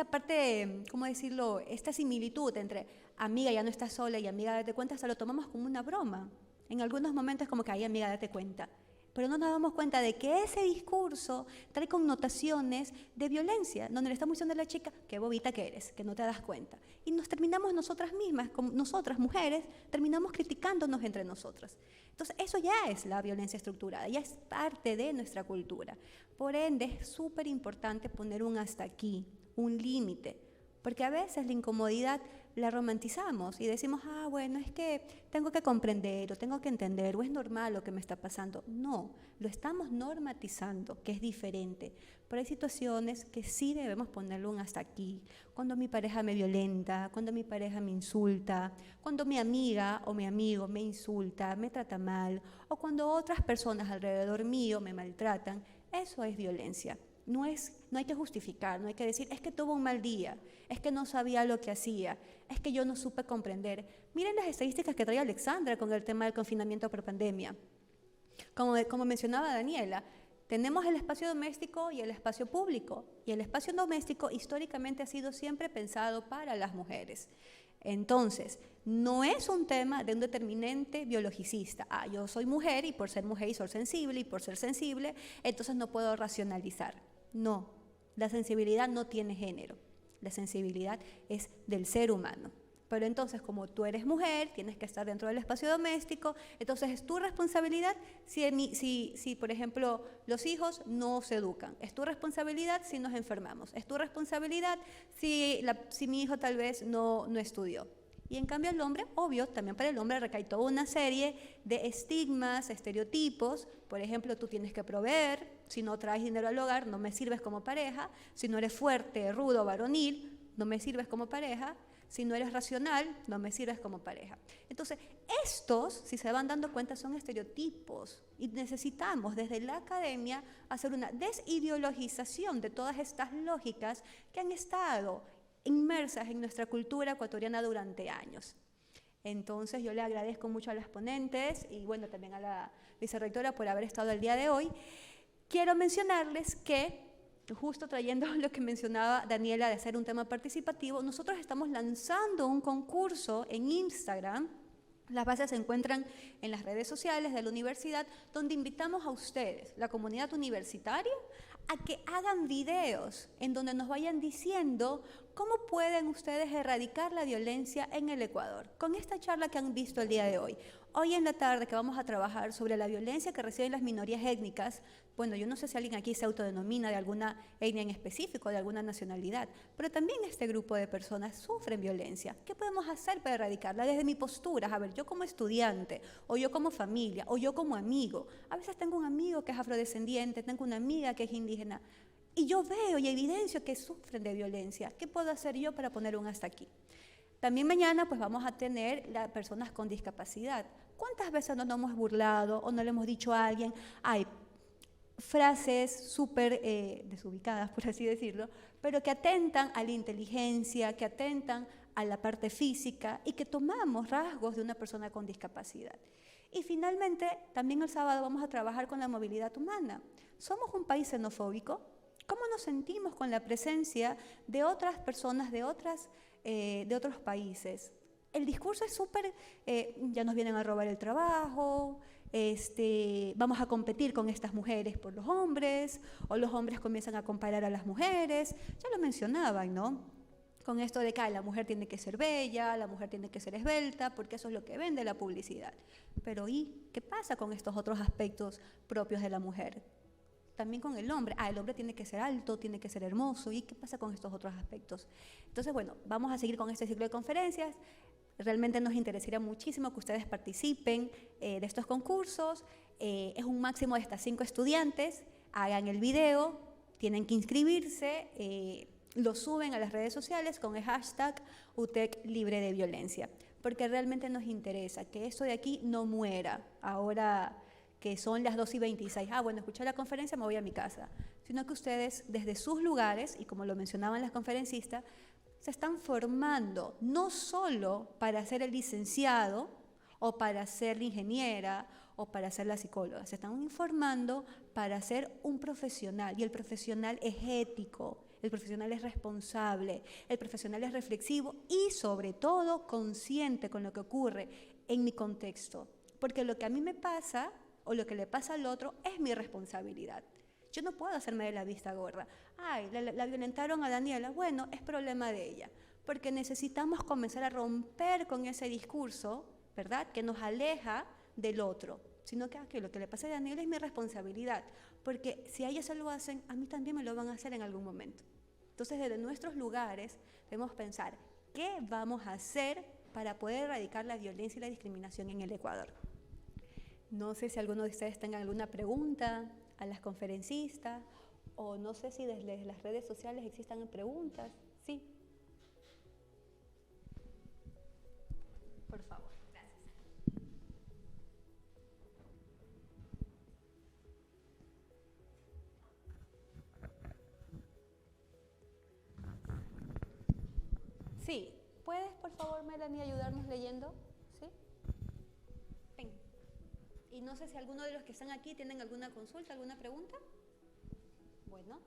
parte, ¿cómo decirlo? Esta similitud entre amiga, ya no estás sola y amiga, date cuenta, hasta lo tomamos como una broma. En algunos momentos como que, ay, amiga, date cuenta. Pero no nos damos cuenta de que ese discurso trae connotaciones de violencia, donde le estamos diciendo a la chica, qué bobita que eres, que no te das cuenta. Y nos terminamos nosotras mismas, como nosotras mujeres, terminamos criticándonos entre nosotras. Entonces, eso ya es la violencia estructurada, ya es parte de nuestra cultura. Por ende, es súper importante poner un hasta aquí, un límite, porque a veces la incomodidad la romantizamos y decimos, bueno, es que tengo que comprender o tengo que entender o es normal lo que me está pasando. No, lo estamos normatizando, que es diferente. Pero hay situaciones que sí debemos ponerle un hasta aquí. Cuando mi pareja me violenta, cuando mi pareja me insulta, cuando mi amiga o mi amigo me insulta, me trata mal, o cuando otras personas alrededor mío me maltratan, eso es violencia. No hay que justificar, no hay que decir, es que tuvo un mal día, es que no sabía lo que hacía, es que yo no supe comprender. Miren las estadísticas que trae Alexandra con el tema del confinamiento por pandemia. Como mencionaba Daniela, tenemos el espacio doméstico y el espacio público, y el espacio doméstico históricamente ha sido siempre pensado para las mujeres. Entonces, no es un tema de un determinante biologicista. Yo soy mujer y por ser mujer y soy sensible y por ser sensible, entonces no puedo racionalizar. No, la sensibilidad no tiene género. La sensibilidad es del ser humano. Pero entonces, como tú eres mujer, tienes que estar dentro del espacio doméstico, entonces es tu responsabilidad si por ejemplo, los hijos no se educan. Es tu responsabilidad si nos enfermamos. Es tu responsabilidad si mi hijo tal vez no estudió. Y en cambio el hombre, obvio, también para el hombre recae toda una serie de estigmas, estereotipos. Por ejemplo, tú tienes que proveer, si no traes dinero al hogar, no me sirves como pareja. Si no eres fuerte, rudo, varonil, no me sirves como pareja. Si no eres racional, no me sirves como pareja. Entonces, estos, si se van dando cuenta, son estereotipos y necesitamos desde la academia hacer una desideologización de todas estas lógicas que han estado inmersas en nuestra cultura ecuatoriana durante años. Entonces, yo le agradezco mucho a las ponentes y bueno, también a la vicerrectora por haber estado el día de hoy. Quiero mencionarles que justo trayendo lo que mencionaba Daniela de hacer un tema participativo, nosotros estamos lanzando un concurso en Instagram. Las bases se encuentran en las redes sociales de la universidad, donde invitamos a ustedes, la comunidad universitaria, a que hagan videos en donde nos vayan diciendo cómo pueden ustedes erradicar la violencia en el Ecuador. Con esta charla que han visto el día de hoy. Hoy en la tarde que vamos a trabajar sobre la violencia que reciben las minorías étnicas. Bueno, yo no sé si alguien aquí se autodenomina de alguna etnia en específico, de alguna nacionalidad, pero también este grupo de personas sufren violencia. ¿Qué podemos hacer para erradicarla? Desde mi postura, a ver, yo como estudiante, o yo como familia, o yo como amigo. A veces tengo un amigo que es afrodescendiente, tengo una amiga que es indígena, y yo veo y evidencio que sufren de violencia. ¿Qué puedo hacer yo para poner un hasta aquí? También mañana pues vamos a tener las personas con discapacidad. ¿Cuántas veces no nos hemos burlado o no le hemos dicho a alguien, hay frases súper desubicadas, por así decirlo, pero que atentan a la inteligencia, que atentan a la parte física y que tomamos rasgos de una persona con discapacidad? Y finalmente, también el sábado vamos a trabajar con la movilidad humana. ¿Somos un país xenofóbico? ¿Cómo nos sentimos con la presencia de otras personas de otros países? El discurso es súper, ya nos vienen a robar el trabajo, vamos a competir con estas mujeres por los hombres, o los hombres comienzan a comparar a las mujeres, ya lo mencionaban, ¿no? Con esto de que la mujer tiene que ser bella, la mujer tiene que ser esbelta, porque eso es lo que vende la publicidad. Pero ¿y qué pasa con estos otros aspectos propios de la mujer? También con el hombre. El hombre tiene que ser alto, tiene que ser hermoso. ¿Y qué pasa con estos otros aspectos? Entonces, bueno, vamos a seguir con este ciclo de conferencias. Realmente nos interesaría muchísimo que ustedes participen de estos concursos. Es un máximo de hasta 5 estudiantes. hagan el video, tienen que inscribirse, lo suben a las redes sociales con el hashtag UTEC libre de violencia, porque realmente nos interesa que esto de aquí no muera ahora que son las 2:26. Bueno, escuché la conferencia, me voy a mi casa. Sino que ustedes desde sus lugares, y como lo mencionaban las conferencistas, se están formando no solo para ser el licenciado o para ser la ingeniera o para ser la psicóloga, se están informando para ser un profesional, y el profesional es ético, el profesional es responsable, el profesional es reflexivo y sobre todo consciente con lo que ocurre en mi contexto, porque lo que a mí me pasa o lo que le pasa al otro es mi responsabilidad. Yo no puedo hacerme de la vista gorda. Ay, la violentaron a Daniela. Bueno, es problema de ella. Porque necesitamos comenzar a romper con ese discurso, ¿verdad?, que nos aleja del otro. Sino que lo que le pasa a Daniela es mi responsabilidad. Porque si a ella se lo hacen, a mí también me lo van a hacer en algún momento. Entonces, desde nuestros lugares, debemos pensar, ¿qué vamos a hacer para poder erradicar la violencia y la discriminación en el Ecuador? No sé si alguno de ustedes tenga alguna pregunta a las conferencistas, o no sé si desde las redes sociales existan preguntas. Sí. Por favor, gracias. Sí, ¿puedes por favor, Melanie, ayudarnos leyendo? ¿Sí? Ven. Y no sé si alguno de los que están aquí tienen alguna consulta, alguna pregunta. Bueno,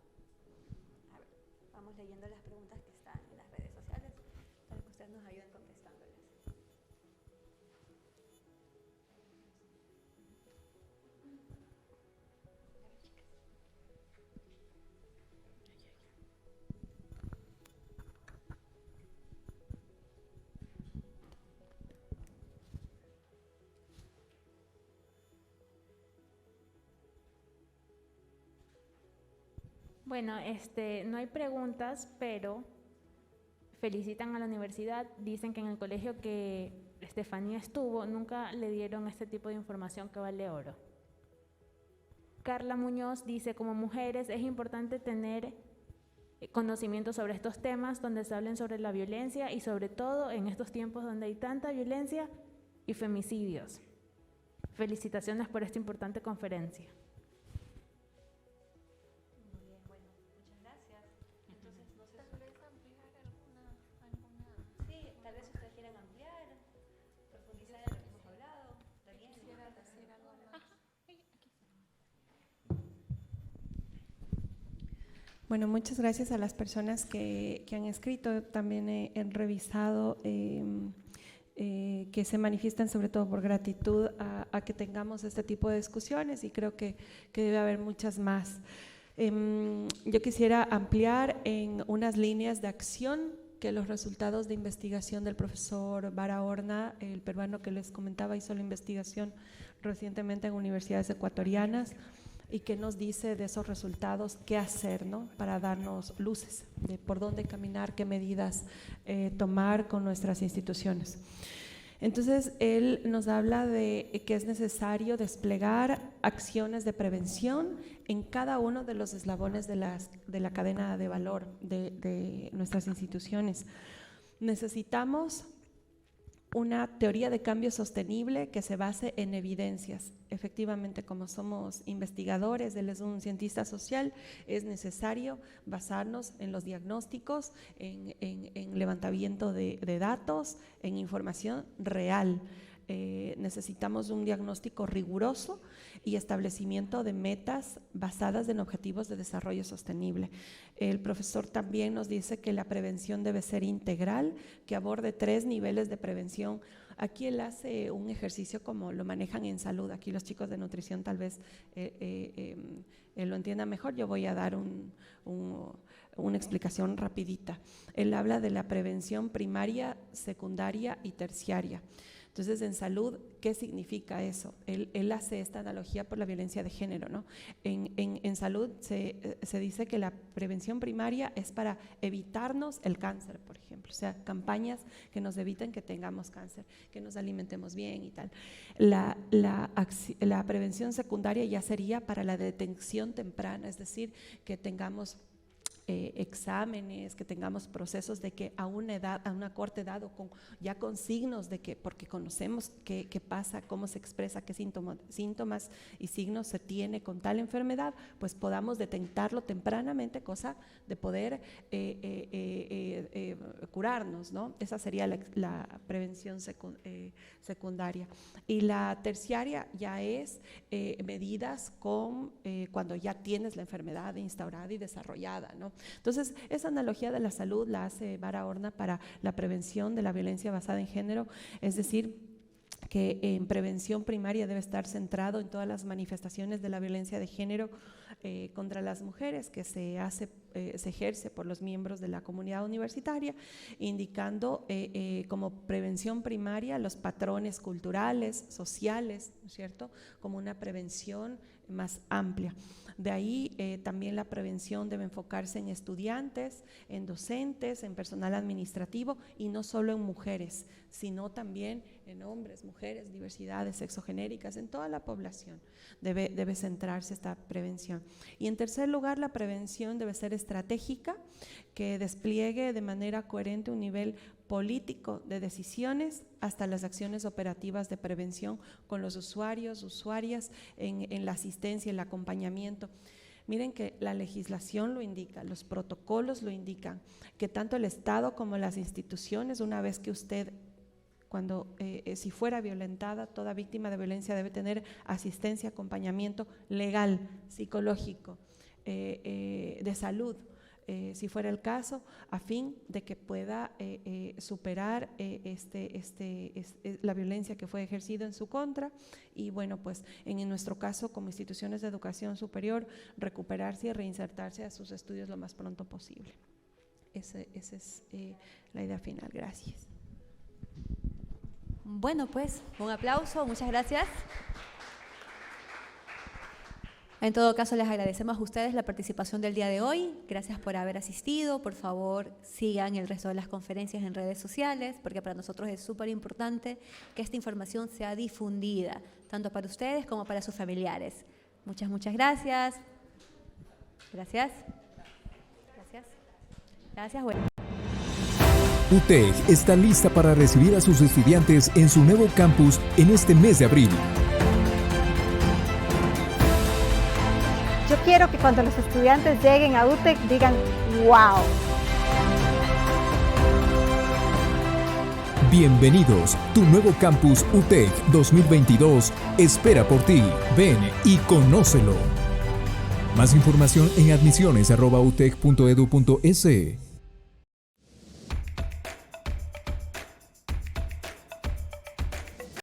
a ver, vamos leyendo las preguntas que están en las redes sociales para que ustedes nos ayuden contestándolas. Bueno, no hay preguntas, pero felicitan a la universidad. Dicen que en el colegio que Estefanía estuvo, nunca le dieron este tipo de información que vale oro. Carla Muñoz dice, como mujeres es importante tener conocimiento sobre estos temas donde se hablen sobre la violencia y sobre todo en estos tiempos donde hay tanta violencia y femicidios. Felicitaciones por esta importante conferencia. Bueno, muchas gracias a las personas que han escrito. También he revisado que se manifiestan sobre todo por gratitud a que tengamos este tipo de discusiones, y creo que debe haber muchas más. Yo quisiera ampliar en unas líneas de acción que los resultados de investigación del profesor Barahona, el peruano que les comentaba, hizo la investigación recientemente en universidades ecuatorianas, y qué nos dice de esos resultados, qué hacer, ¿no?, para darnos luces de por dónde caminar, qué medidas tomar con nuestras instituciones. Entonces, él nos habla de que es necesario desplegar acciones de prevención en cada uno de los eslabones de la cadena de valor de nuestras instituciones. Necesitamos una teoría de cambio sostenible que se base en evidencias. Efectivamente, como somos investigadores, él es un cientista social, es necesario basarnos en los diagnósticos, en levantamiento de datos, en información real. Necesitamos un diagnóstico riguroso y establecimiento de metas basadas en objetivos de desarrollo sostenible. El profesor también nos dice que la prevención debe ser integral, que aborde 3 niveles de prevención. Aquí él hace un ejercicio como lo manejan en salud. Aquí los chicos de nutrición tal vez lo entiendan mejor. Yo voy a dar una explicación rapidita. Él habla de la prevención primaria, secundaria y terciaria. Entonces, en salud, ¿qué significa eso? Él hace esta analogía por la violencia de género, ¿no? En salud se dice que la prevención primaria es para evitarnos el cáncer, por ejemplo, o sea, campañas que nos eviten que tengamos cáncer, que nos alimentemos bien y tal. La prevención secundaria ya sería para la detención temprana, es decir, que tengamos exámenes, que tengamos procesos de que a una corta edad o ya con signos de que, porque conocemos qué pasa, cómo se expresa, qué síntomas y signos se tiene con tal enfermedad, pues podamos detectarlo tempranamente, cosa de poder curarnos, ¿no? Esa sería la prevención secundaria. Y la terciaria ya es medidas cuando ya tienes la enfermedad instaurada y desarrollada, ¿no? Entonces, esa analogía de la salud la hace Barahona para la prevención de la violencia basada en género, es decir, que en prevención primaria debe estar centrado en todas las manifestaciones de la violencia de género contra las mujeres que se ejerce por los miembros de la comunidad universitaria, indicando como prevención primaria los patrones culturales, sociales, ¿no es cierto?, como una prevención más amplia. De ahí también la prevención debe enfocarse en estudiantes, en docentes, en personal administrativo y no solo en mujeres, sino también en hombres, mujeres, diversidades sexogenéricas, en toda la población debe centrarse esta prevención. Y en tercer lugar, la prevención debe ser estratégica, que despliegue de manera coherente un nivel político de decisiones hasta las acciones operativas de prevención con los usuarios, usuarias en la asistencia, el acompañamiento. Miren que la legislación lo indica, los protocolos lo indican, que tanto el Estado como las instituciones, una vez que usted, si fuera violentada, toda víctima de violencia debe tener asistencia, acompañamiento legal, psicológico, de salud, si fuera el caso, a fin de que pueda superar la violencia que fue ejercida en su contra y bueno, pues en nuestro caso como instituciones de educación superior, recuperarse y reinsertarse a sus estudios lo más pronto posible. Esa es la idea final. Gracias. Bueno, pues un aplauso, muchas gracias. En todo caso, les agradecemos a ustedes la participación del día de hoy. Gracias por haber asistido. Por favor, sigan el resto de las conferencias en redes sociales, porque para nosotros es súper importante que esta información sea difundida, tanto para ustedes como para sus familiares. Muchas gracias. Gracias. Gracias. Gracias. Bueno. UTEC está lista para recibir a sus estudiantes en su nuevo campus en este mes de abril. Yo quiero que cuando los estudiantes lleguen a UTEC digan ¡wow! Bienvenidos, tu nuevo campus UTEC 2022 espera por ti. Ven y conócelo. Más información en admisiones@utec.edu.es.